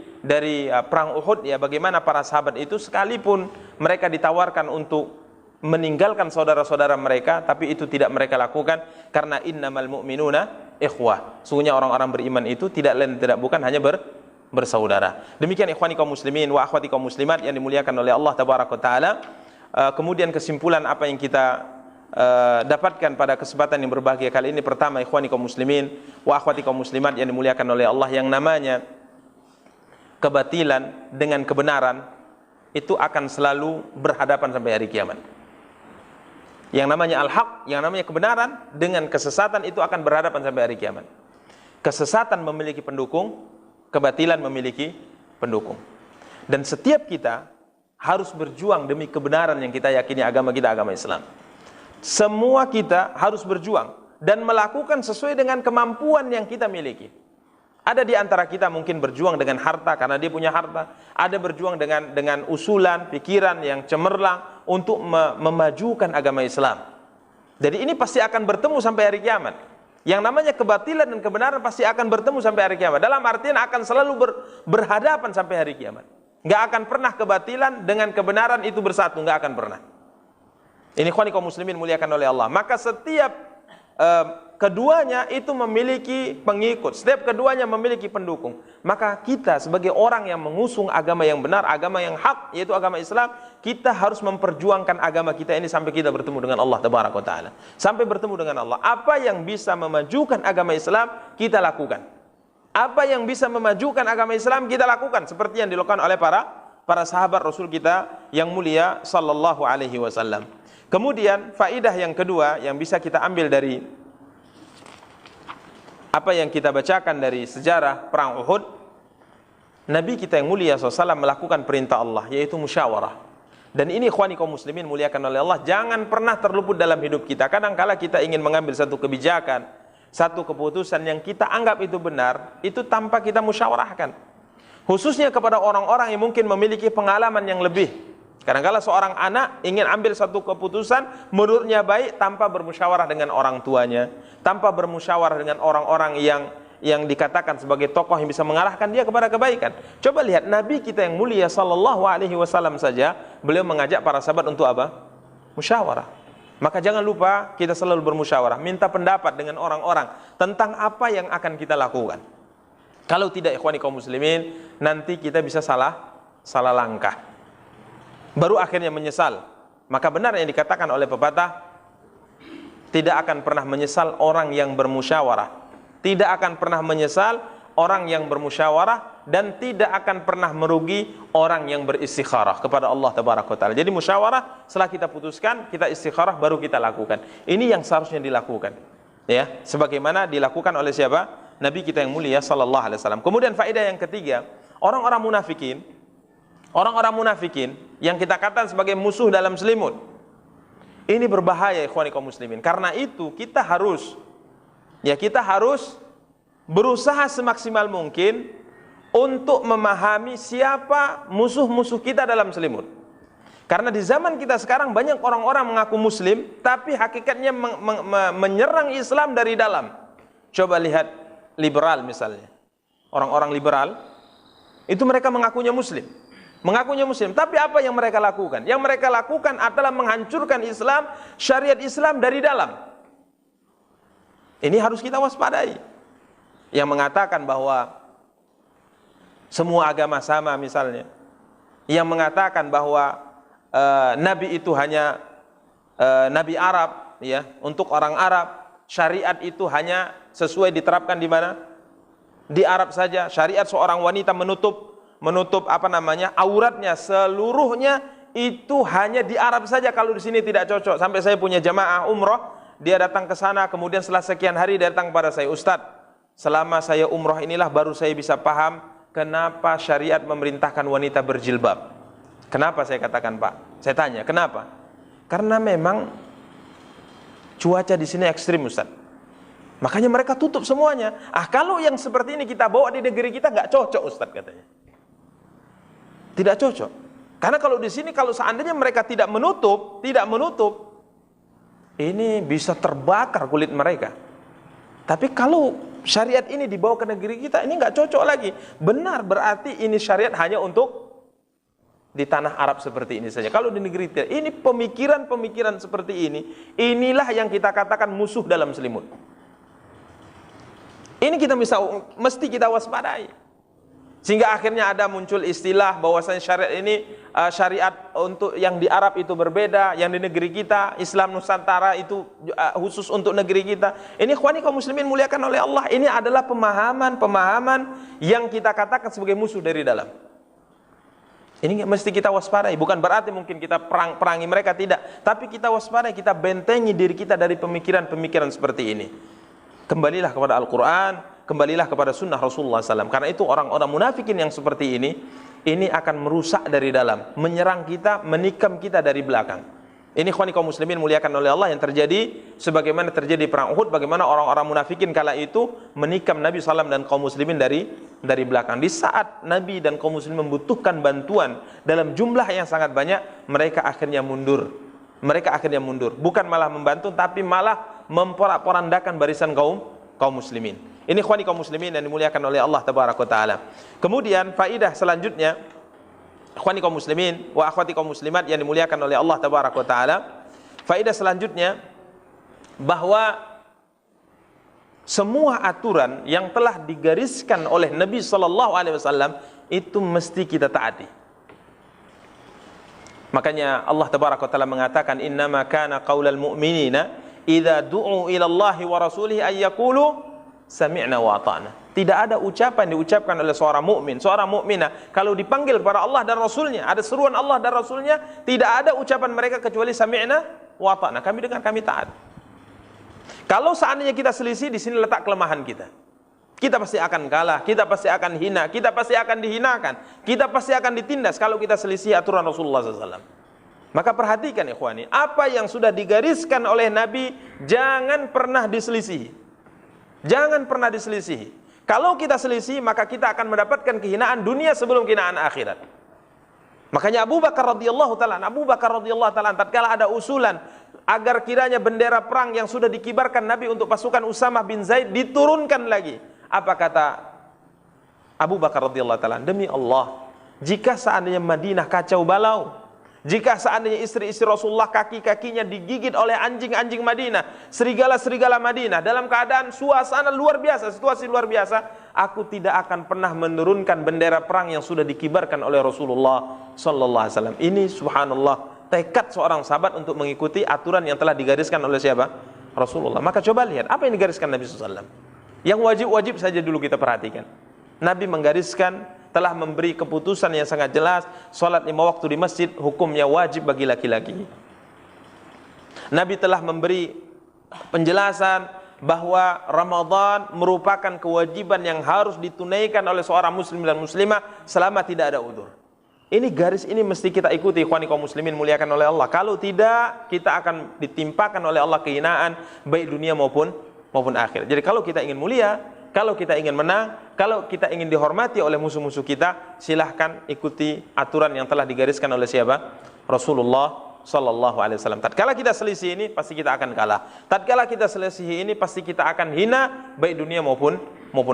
perang Uhud, ya, bagaimana para sahabat itu sekalipun mereka ditawarkan untuk meninggalkan saudara-saudara mereka, tapi itu tidak mereka lakukan karena innamal mu'minuna ikhwah. Sungguhnya orang-orang beriman itu tidak lain tidak bukan hanya bersaudara. Demikian ikhwani kaum muslimin wa akhwati kaum muslimat yang dimuliakan oleh Allah tabaraka taala. Kemudian kesimpulan apa yang kita dapatkan pada kesempatan yang berbahagia kali ini, pertama ikhwani kaum muslimin wa akhwati kaum muslimat yang dimuliakan oleh Allah, yang namanya kebatilan dengan kebenaran itu akan selalu berhadapan sampai hari kiamat. Yang namanya al-haq, yang namanya kebenaran dengan kesesatan itu akan berhadapan sampai hari kiamat. Kesesatan memiliki pendukung, kebatilan memiliki pendukung. Dan setiap kita harus berjuang demi kebenaran yang kita yakini agama kita agama Islam. Semua kita harus berjuang dan melakukan sesuai dengan kemampuan yang kita miliki. Ada di antara kita mungkin berjuang dengan harta karena dia punya harta. Ada berjuang dengan usulan, pikiran yang cemerlang untuk memajukan agama Islam. Jadi ini pasti akan bertemu sampai hari kiamat. Yang namanya kebatilan dan kebenaran pasti akan bertemu sampai hari kiamat. Dalam artian akan selalu berhadapan sampai hari kiamat. Nggak akan pernah kebatilan dengan kebenaran itu bersatu, nggak akan pernah. Ini ikhwani kaum muslimin muliakan oleh Allah. Maka setiap keduanya itu memiliki pengikut, setiap keduanya memiliki pendukung. Maka kita sebagai orang yang mengusung agama yang benar, agama yang hak, yaitu agama Islam, kita harus memperjuangkan agama kita ini sampai kita bertemu dengan Allah Tabaraka wa Ta'ala. Sampai bertemu dengan Allah. Apa yang bisa memajukan agama Islam, kita lakukan. Apa yang bisa memajukan agama Islam, kita lakukan. Seperti yang dilakukan oleh para sahabat Rasul kita yang mulia sallallahu alaihi wasallam. Kemudian faidah yang kedua yang bisa kita ambil dari apa yang kita bacakan dari sejarah perang Uhud, Nabi kita yang mulia SAW melakukan perintah Allah, yaitu musyawarah. Dan ini ikhwani kaum muslimin muliakan oleh Allah, jangan pernah terluput dalam hidup kita. Kadangkala kita ingin mengambil satu kebijakan, satu keputusan yang kita anggap itu benar, itu tanpa kita musyawarahkan. Khususnya kepada orang-orang yang mungkin memiliki pengalaman yang lebih. Kadang-kala seorang anak ingin ambil satu keputusan menurutnya baik tanpa bermusyawarah dengan orang tuanya, tanpa bermusyawarah dengan orang-orang yang dikatakan sebagai tokoh yang bisa mengarahkan dia kepada kebaikan. Coba lihat Nabi kita yang mulia sallallahu alaihi wasallam saja, beliau mengajak para sahabat untuk apa? Musyawarah. Maka jangan lupa kita selalu bermusyawarah, minta pendapat dengan orang-orang tentang apa yang akan kita lakukan. Kalau tidak ikhwani kaum muslimin, nanti kita bisa salah langkah. Baru akhirnya menyesal. Maka benar yang dikatakan oleh pepatah, tidak akan pernah menyesal orang yang bermusyawarah. Tidak akan pernah menyesal orang yang bermusyawarah, dan tidak akan pernah merugi orang yang beristikharah kepada Allah Tabaraka wa Ta'ala. Jadi musyawarah, setelah kita putuskan, kita istikharah, baru kita lakukan. Ini yang seharusnya dilakukan. Ya, sebagaimana dilakukan oleh siapa? Nabi kita yang mulia sallallahu alaihi wasallam. Kemudian faedah yang ketiga, orang-orang munafikin yang kita katakan sebagai musuh dalam selimut, ini berbahaya ikhwani kaum muslimin. Karena itu kita harus berusaha semaksimal mungkin untuk memahami siapa musuh-musuh kita dalam selimut. Karena di zaman kita sekarang banyak orang-orang mengaku muslim tapi hakikatnya menyerang Islam dari dalam. Coba lihat liberal misalnya. Orang-orang liberal itu mereka mengakunya muslim, tapi apa yang mereka lakukan? Yang mereka lakukan adalah menghancurkan Islam, syariat Islam dari dalam. Ini harus kita waspadai. Yang mengatakan bahwa semua agama sama misalnya, yang mengatakan bahwa Nabi itu hanya Nabi Arab, ya, untuk orang Arab, syariat itu hanya sesuai diterapkan di mana? Di Arab saja. Syariat seorang wanita menutup auratnya seluruhnya itu hanya di Arab saja, kalau di sini tidak cocok. Sampai saya punya jamaah umroh, dia datang ke sana, kemudian setelah sekian hari datang pada saya, Ustadz, selama saya umroh inilah baru saya bisa paham kenapa syariat memerintahkan wanita berjilbab. Kenapa saya katakan Pak? Saya tanya, kenapa? Karena memang cuaca di sini ekstrim Ustadz. Makanya mereka tutup semuanya. Kalau yang seperti ini kita bawa di negeri kita nggak cocok Ustadz katanya. Tidak cocok. Karena kalau di sini kalau seandainya mereka tidak menutup, ini bisa terbakar kulit mereka. Tapi kalau syariat ini dibawa ke negeri kita, ini nggak cocok lagi. Benar, berarti ini syariat hanya untuk di tanah Arab seperti ini saja. Kalau di negeri kita, ini pemikiran seperti ini, inilah yang kita katakan musuh dalam selimut. Ini kita mesti kita waspadai. Sehingga akhirnya ada muncul istilah bahwasanya syariat ini syariat untuk yang di Arab itu berbeda, yang di negeri kita Islam Nusantara itu khusus untuk negeri kita. Ini ikhwani kaum muslimin muliakan oleh Allah, ini adalah pemahaman yang kita katakan sebagai musuh dari dalam. Ini mesti kita waspadai. Bukan berarti mungkin kita perangi mereka, tidak, tapi kita waspadai, kita bentengi diri kita dari pemikiran-pemikiran seperti ini. Kembalilah kepada Al-Quran, kembalilah kepada sunnah Rasulullah SAW. Karena itu orang-orang munafikin yang seperti ini akan merusak dari dalam, menyerang kita, menikam kita dari belakang. Ini ikhwani kaum muslimin muliakan oleh Allah yang terjadi sebagaimana terjadi perang Uhud, bagaimana orang-orang munafikin kala itu menikam Nabi SAW dan kaum muslimin dari belakang. Di saat Nabi dan kaum muslimin membutuhkan bantuan dalam jumlah yang sangat banyak, mereka akhirnya mundur. Bukan malah membantu, tapi malah memporak-porandakan barisan kaum muslimin. Ini ikhwani kaum muslimin yang dimuliakan oleh Allah tabaraka taala. Kemudian faidah selanjutnya, ikhwani kaum muslimin wa akhwati kaum muslimat yang dimuliakan oleh Allah tabaraka wa taala, faedah selanjutnya bahwa semua aturan yang telah digariskan oleh Nabi sallallahu alaihi wasallam itu mesti kita taati. Makanya Allah tabaraka wa taala mengatakan innama kana qaulal mu'minina idza du'u ila Allahi wa rasulihi ay yaqulu sami'na wa ata'na. Tidak ada ucapan diucapkan oleh seorang mukmin, seorang mukminah kalau dipanggil kepada Allah dan Rasulnya, ada seruan Allah dan Rasulnya, tidak ada ucapan mereka kecuali sami'na wa ata'na. Kami dengar, kami taat. Kalau seandainya kita selisih, di sini letak kelemahan kita. Kita pasti akan kalah, kita pasti akan hina, kita pasti akan dihinakan, kita pasti akan ditindas kalau kita selisih aturan Rasulullah SAW. Maka perhatikan ikhwani, apa yang sudah digariskan oleh Nabi jangan pernah diselisihi. Jangan pernah diselisihi. Kalau kita selisih, maka kita akan mendapatkan kehinaan dunia sebelum kehinaan akhirat. Makanya Abu Bakar radhiyallahu taala, tatkala ada usulan agar kiranya bendera perang yang sudah dikibarkan Nabi untuk pasukan Usamah bin Zaid diturunkan lagi. Apa kata Abu Bakar radhiyallahu taala? Demi Allah, jika seandainya Madinah kacau balau, jika seandainya istri-istri Rasulullah kaki-kakinya digigit oleh anjing-anjing Madinah, serigala-serigala Madinah, dalam keadaan suasana luar biasa, situasi luar biasa, aku tidak akan pernah menurunkan bendera perang yang sudah dikibarkan oleh Rasulullah sallallahu alaihi wasallam. Ini subhanallah, tekad seorang sahabat untuk mengikuti aturan yang telah digariskan oleh siapa? Rasulullah. Maka coba lihat apa yang digariskan Nabi sallallahu alaihi wasallam. Yang wajib-wajib saja dulu kita perhatikan. Nabi menggariskan, telah memberi keputusan yang sangat jelas, salat 5 waktu di masjid hukumnya wajib bagi laki-laki. Nabi telah memberi penjelasan bahwa Ramadan merupakan kewajiban yang harus ditunaikan oleh seorang muslim dan muslimah selama tidak ada udzur. Ini garis ini mesti kita ikuti ikhwani kaum muslimin muliakan oleh Allah. Kalau tidak, kita akan ditimpakan oleh Allah kehinaan baik dunia maupun akhirat. Jadi kalau kita ingin mulia, kalau kita ingin menang, kalau kita ingin dihormati oleh musuh-musuh kita, silahkan ikuti aturan yang telah digariskan oleh siapa? Rasulullah sallallahu alaihi wasallam. Tatkala kita selisih ini, pasti kita akan kalah. Tatkala kita selisih ini, pasti kita akan hina baik dunia maupun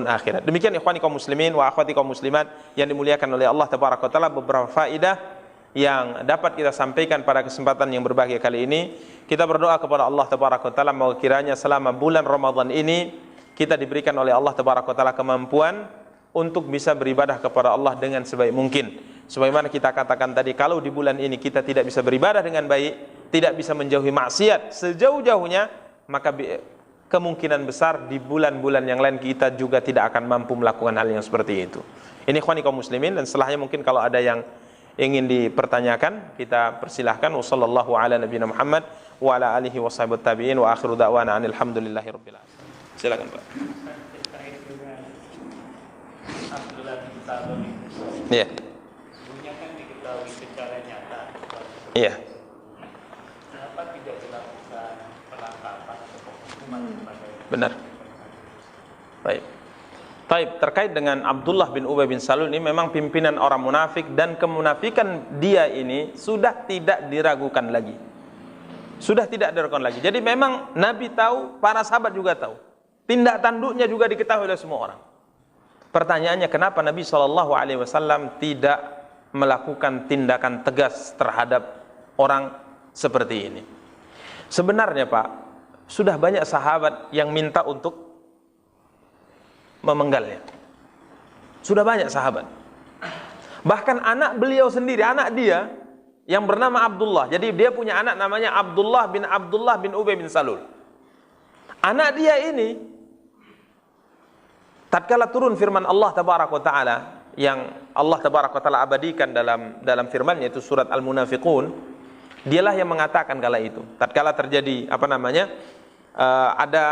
akhirat. Demikian ikhwani kaum muslimin wa akhwati kaum muslimat yang dimuliakan oleh Allah tabaraka taala, beberapa faedah yang dapat kita sampaikan pada kesempatan yang berbahagia kali ini. Kita berdoa kepada Allah tabaraka taala bahwa kiranya selama bulan Ramadan ini kita diberikan oleh Allah tabaraka taala kemampuan untuk bisa beribadah kepada Allah dengan sebaik mungkin. Sebagaimana kita katakan tadi, kalau di bulan ini kita tidak bisa beribadah dengan baik, tidak bisa menjauhi maksiat sejauh-jauhnya, maka kemungkinan besar di bulan-bulan yang lain kita juga tidak akan mampu melakukan hal yang seperti itu. Ini ikhwani kaum muslimin, dan setelahnya mungkin kalau ada yang ingin dipertanyakan, kita persilahkan. Wassallallahu ala nabiyina Muhammad wa ala alihi washabihi tabi'in wa akhiru da'wana alhamdulillahi rabbil alamin. Silakan Pak. Iya. Punya kan diketahui secara nyata. Iya. Kenapa tidak dilakukan penangkapan atau penghukuman kepada? Benar. Baik. Terkait dengan Abdullah bin Ubay bin Salul ini memang pimpinan orang munafik, dan kemunafikan dia ini sudah tidak diragukan lagi. Jadi memang Nabi tahu, para sahabat juga tahu. Tindak tanduknya juga diketahui oleh semua orang. Pertanyaannya, kenapa Nabi SAW tidak melakukan tindakan tegas terhadap orang seperti ini? Sebenarnya Pak, sudah banyak sahabat yang minta untuk memenggalnya. Sudah banyak sahabat. Bahkan anak beliau sendiri, anak dia yang bernama Abdullah. Jadi dia punya anak namanya Abdullah bin Ubay bin Salul. Anak dia ini, tatkala turun firman Allah tabaraka wa taala yang Allah tabaraka wa taala abadikan dalam firman-Nya, itu surat Al-Munafiqun, dialah yang mengatakan kala itu tatkala terjadi ada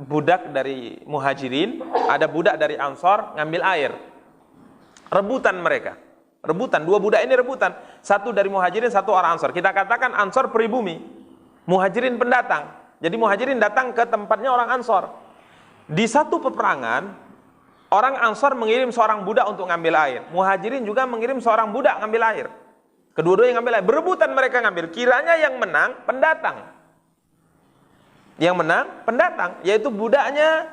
budak dari Muhajirin, ada budak dari Ansor ngambil air. Rebutan mereka. Rebutan, dua budak ini rebutan. Satu dari Muhajirin, satu orang Ansor. Kita katakan Ansor pribumi, Muhajirin pendatang. Jadi Muhajirin datang ke tempatnya orang Ansor. Di satu peperangan, orang Ansor mengirim seorang budak untuk ngambil air. Muhajirin juga mengirim seorang budak ngambil air. Kedua-duanya ngambil air. Berebutan mereka ngambil. Kiranya yang menang pendatang. Yang menang pendatang, yaitu budaknya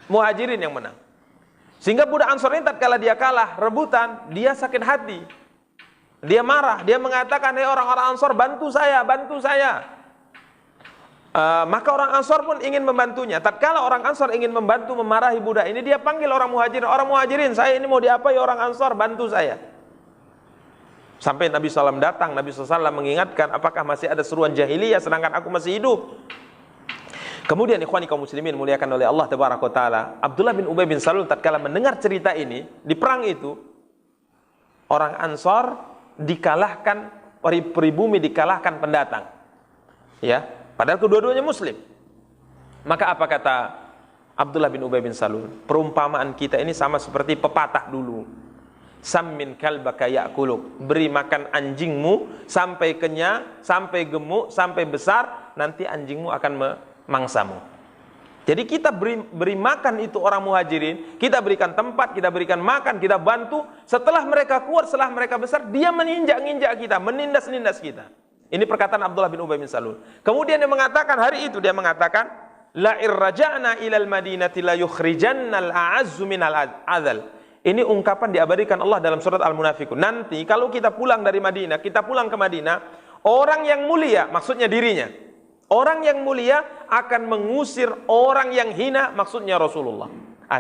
Muhajirin yang menang. Sehingga budak Ansor ini tatkala dia kalah rebutan, dia sakit hati. Dia marah, dia mengatakan, "Hei orang-orang Ansor, bantu saya, bantu saya." Maka orang Ansor pun ingin membantunya. Tatkala orang Ansor ingin membantu memarahi budak ini, dia panggil orang Muhajirin. "Orang Muhajirin, saya ini mau diapai orang Ansor, bantu saya." Sampai Nabi SAW datang, Nabi SAW mengingatkan, apakah masih ada seruan jahiliyah sedangkan aku masih hidup? Kemudian ikhwani kaum muslimin muliakan oleh Allah tabaraka wa taala, Abdullah bin Ubay bin Salul tatkala mendengar cerita ini, di perang itu orang Ansor dikalahkan, pribumi dikalahkan pendatang. Ya, padahal kedua-duanya muslim. Maka apa kata Abdullah bin Ubay bin Salul? Perumpamaan kita ini sama seperti pepatah dulu. Sammin kalbaka ya'kuluk. Beri makan anjingmu sampai kenyang, sampai gemuk, sampai besar, nanti anjingmu akan mangsamu. Jadi kita beri makan itu orang Muhajirin, kita berikan tempat, kita berikan makan, kita bantu. Setelah mereka kuat, setelah mereka besar, dia meninjak-ninjak kita, menindas-nindas kita. Ini perkataan Abdullah bin Ubay bin Salul. Kemudian dia mengatakan, hari itu dia mengatakan, la irraja'na ilal madinati la yukhrijannal a'azzu minal adzal. Ini ungkapan diabadikan Allah dalam surat Al-Munafiqun. Nanti kalau kita pulang dari Madinah, kita pulang ke Madinah, orang yang mulia, maksudnya dirinya, orang yang mulia akan mengusir orang yang hina, maksudnya Rasulullah.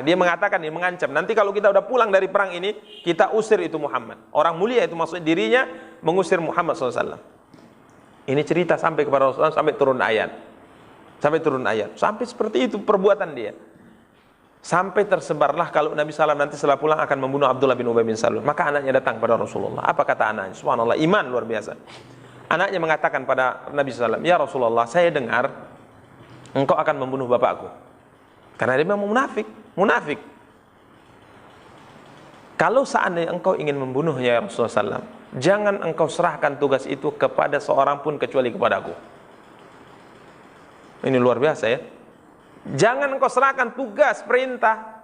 Dia mengatakan, dia mengancam, nanti kalau kita udah pulang dari perang ini, kita usir itu Muhammad. Orang mulia itu maksudnya dirinya, mengusir Muhammad SAW. Ini cerita sampai kepada Rasulullah, sampai turun ayat. Sampai turun ayat. Sampai seperti itu perbuatan dia. Sampai tersebarlah kalau Nabi SAW nanti setelah pulang akan membunuh Abdullah bin Ubay bin Salul. Maka anaknya datang pada Rasulullah. Apa kata anaknya? Subhanallah, iman luar biasa. Anaknya mengatakan pada Nabi SAW, "Ya Rasulullah, saya dengar engkau akan membunuh bapakku." Karena dia memang munafik. Kalau seandainya engkau ingin membunuhnya ya Rasulullah SAW, jangan engkau serahkan tugas itu kepada seorang pun kecuali kepadaku. Ini luar biasa ya. Jangan engkau serahkan tugas perintah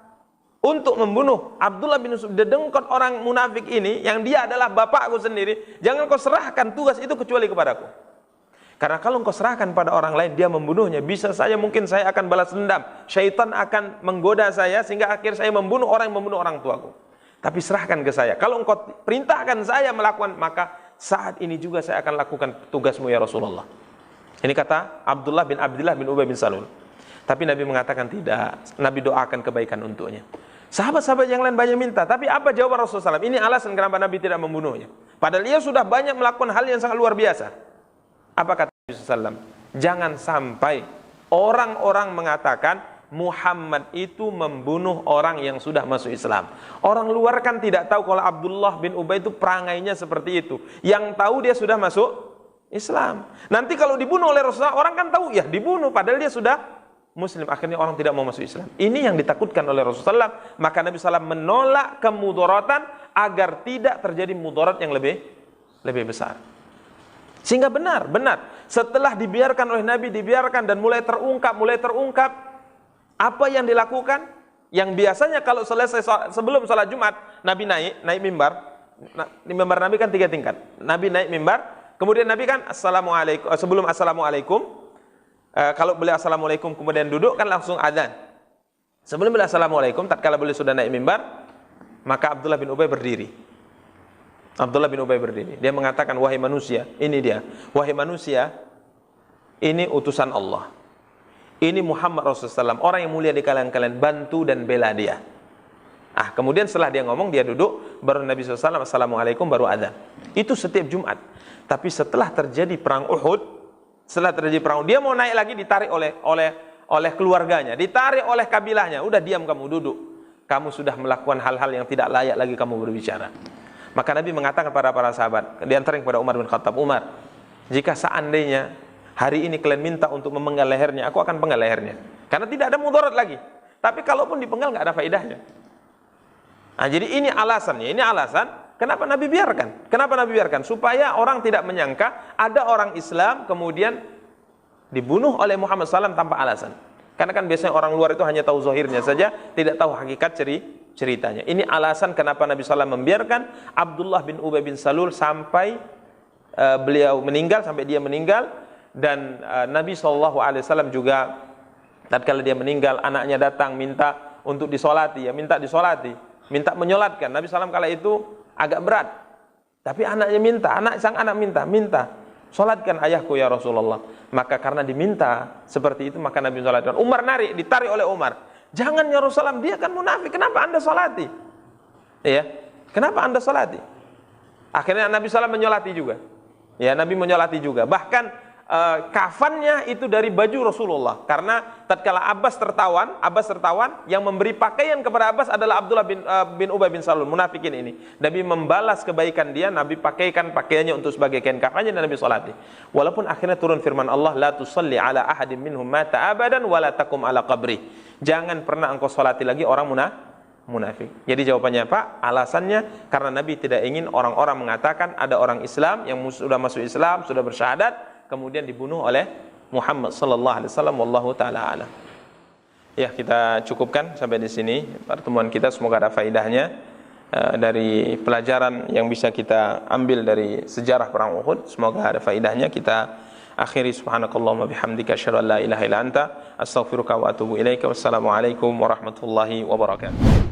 untuk membunuh Abdullah bin Ubay, dedengkot orang munafik ini, yang dia adalah bapakku sendiri. Jangan kau serahkan tugas itu kecuali kepadaku. Karena kalau kau serahkan pada orang lain, dia membunuhnya, bisa saja mungkin saya akan balas dendam. Syaitan akan menggoda saya sehingga akhir saya membunuh orang yang membunuh orang tuaku. Tapi serahkan ke saya. Kalau engkau perintahkan saya melakukan, maka saat ini juga saya akan lakukan tugasmu ya Rasulullah. Ini kata Abdullah bin Ubay bin Salul. Tapi Nabi mengatakan tidak. Nabi doakan kebaikan untuknya. Sahabat-sahabat yang lain banyak minta, tapi apa jawaban Rasulullah SAW? Ini alasan kenapa Nabi tidak membunuhnya. Padahal dia sudah banyak melakukan hal yang sangat luar biasa. Apa kata Nabi SAW? Jangan sampai orang-orang mengatakan Muhammad itu membunuh orang yang sudah masuk Islam. Orang luar kan tidak tahu kalau Abdullah bin Ubay itu perangainya seperti itu. Yang tahu dia sudah masuk Islam. Nanti kalau dibunuh oleh Rasulullah, orang kan tahu ya dibunuh, padahal dia sudah Muslim, akhirnya orang tidak mau masuk Islam. Ini yang ditakutkan oleh Rasulullah SAW. Maka Nabi SAW menolak kemudaratan agar tidak terjadi mudarat yang lebih besar. Sehingga benar. Setelah dibiarkan oleh Nabi, dibiarkan dan mulai terungkap apa yang dilakukan. Yang biasanya kalau selesai sebelum salat Jumat, Nabi naik mimbar. Mimbar Nabi kan 3 tingkat. Nabi naik mimbar, kemudian Nabi kan assalamualaikum, sebelum assalamualaikum. Kalau beliau assalamualaikum kemudian duduk kan langsung adzan. Sebelum beliau assalamualaikum, tatkala beliau sudah naik mimbar, maka Abdullah bin Ubay berdiri. Dia mengatakan, wahai manusia, ini dia. Wahai manusia, ini utusan Allah. Ini Muhammad Rasulullah SAW, orang yang mulia di kalangan kalian, bantu dan bela dia. Kemudian setelah dia ngomong, dia duduk, baru Nabi SAW assalamualaikum, baru adzan. Itu setiap Jumat. Tapi setelah terjadi perang Uhud, dia mau naik lagi, ditarik oleh keluarganya, ditarik oleh kabilahnya. Udah diam kamu, duduk. Kamu sudah melakukan hal-hal yang tidak layak lagi kamu berbicara. Maka Nabi mengatakan kepada para sahabat, di antara yang kepada Umar bin Khattab, Umar, jika seandainya Hari ini kalian minta untuk memenggal lehernya, aku akan penggal lehernya. Karena tidak ada mudarat lagi. Tapi kalaupun dipenggal nggak ada faedahnya. Nah, jadi ini alasannya, ini alasan kenapa Nabi biarkan. Kenapa Nabi biarkan? Supaya orang tidak menyangka ada orang Islam kemudian dibunuh oleh Muhammad SAW tanpa alasan. Karena kan biasanya orang luar itu hanya tahu zahirnya saja, tidak tahu hakikat ceritanya. Ini alasan kenapa Nabi SAW membiarkan Abdullah bin Ubay bin Salul sampai beliau meninggal, sampai dia meninggal. Dan Nabi SAW juga tatkala dia meninggal, anaknya datang minta untuk disolati, ya minta disolati, minta menyolatkan. Nabi SAW kala itu agak berat, tapi anaknya minta, sang anak minta, solatkan ayahku ya Rasulullah. Maka karena diminta seperti itu, maka Nabi solatkan. Umar ditarik oleh Umar. Jangan ya Rasulullah, dia kan munafik, kenapa anda solati? Ya, kenapa anda solati? Akhirnya Nabi SAW menyolati juga. Ya, Nabi menyolati juga. Bahkan kafannya itu dari baju Rasulullah. Karena tatkala Abbas tertawan, yang memberi pakaian kepada Abbas adalah Abdullah bin Ubay bin Salul, munafikin ini. Nabi membalas kebaikan dia, Nabi pakaikan pakaiannya untuk sebagai kain kafannya dan Nabi salati. Walaupun akhirnya turun firman Allah, la tusalli ala ahadin minhum mata abadan wa la taqum ala qabri. Jangan pernah engkau salati lagi orang munafik. Jadi jawabannya Pak, alasannya karena Nabi tidak ingin orang-orang mengatakan ada orang Islam yang sudah masuk Islam, sudah bersyahadat, kemudian dibunuh oleh Muhammad sallallahu alaihi wasallam. Wallahu taala alam. Ya, kita cukupkan sampai di sini pertemuan kita, semoga ada faedahnya dari pelajaran yang bisa kita ambil dari sejarah perang Uhud. Semoga ada faedahnya. Kita akhiri, subhanakallahumma bihamdika asyhadu an la ilaha illa anta astaghfiruka wa atubu ilaika. Wassalamualaikum warahmatullahi wabarakatuh.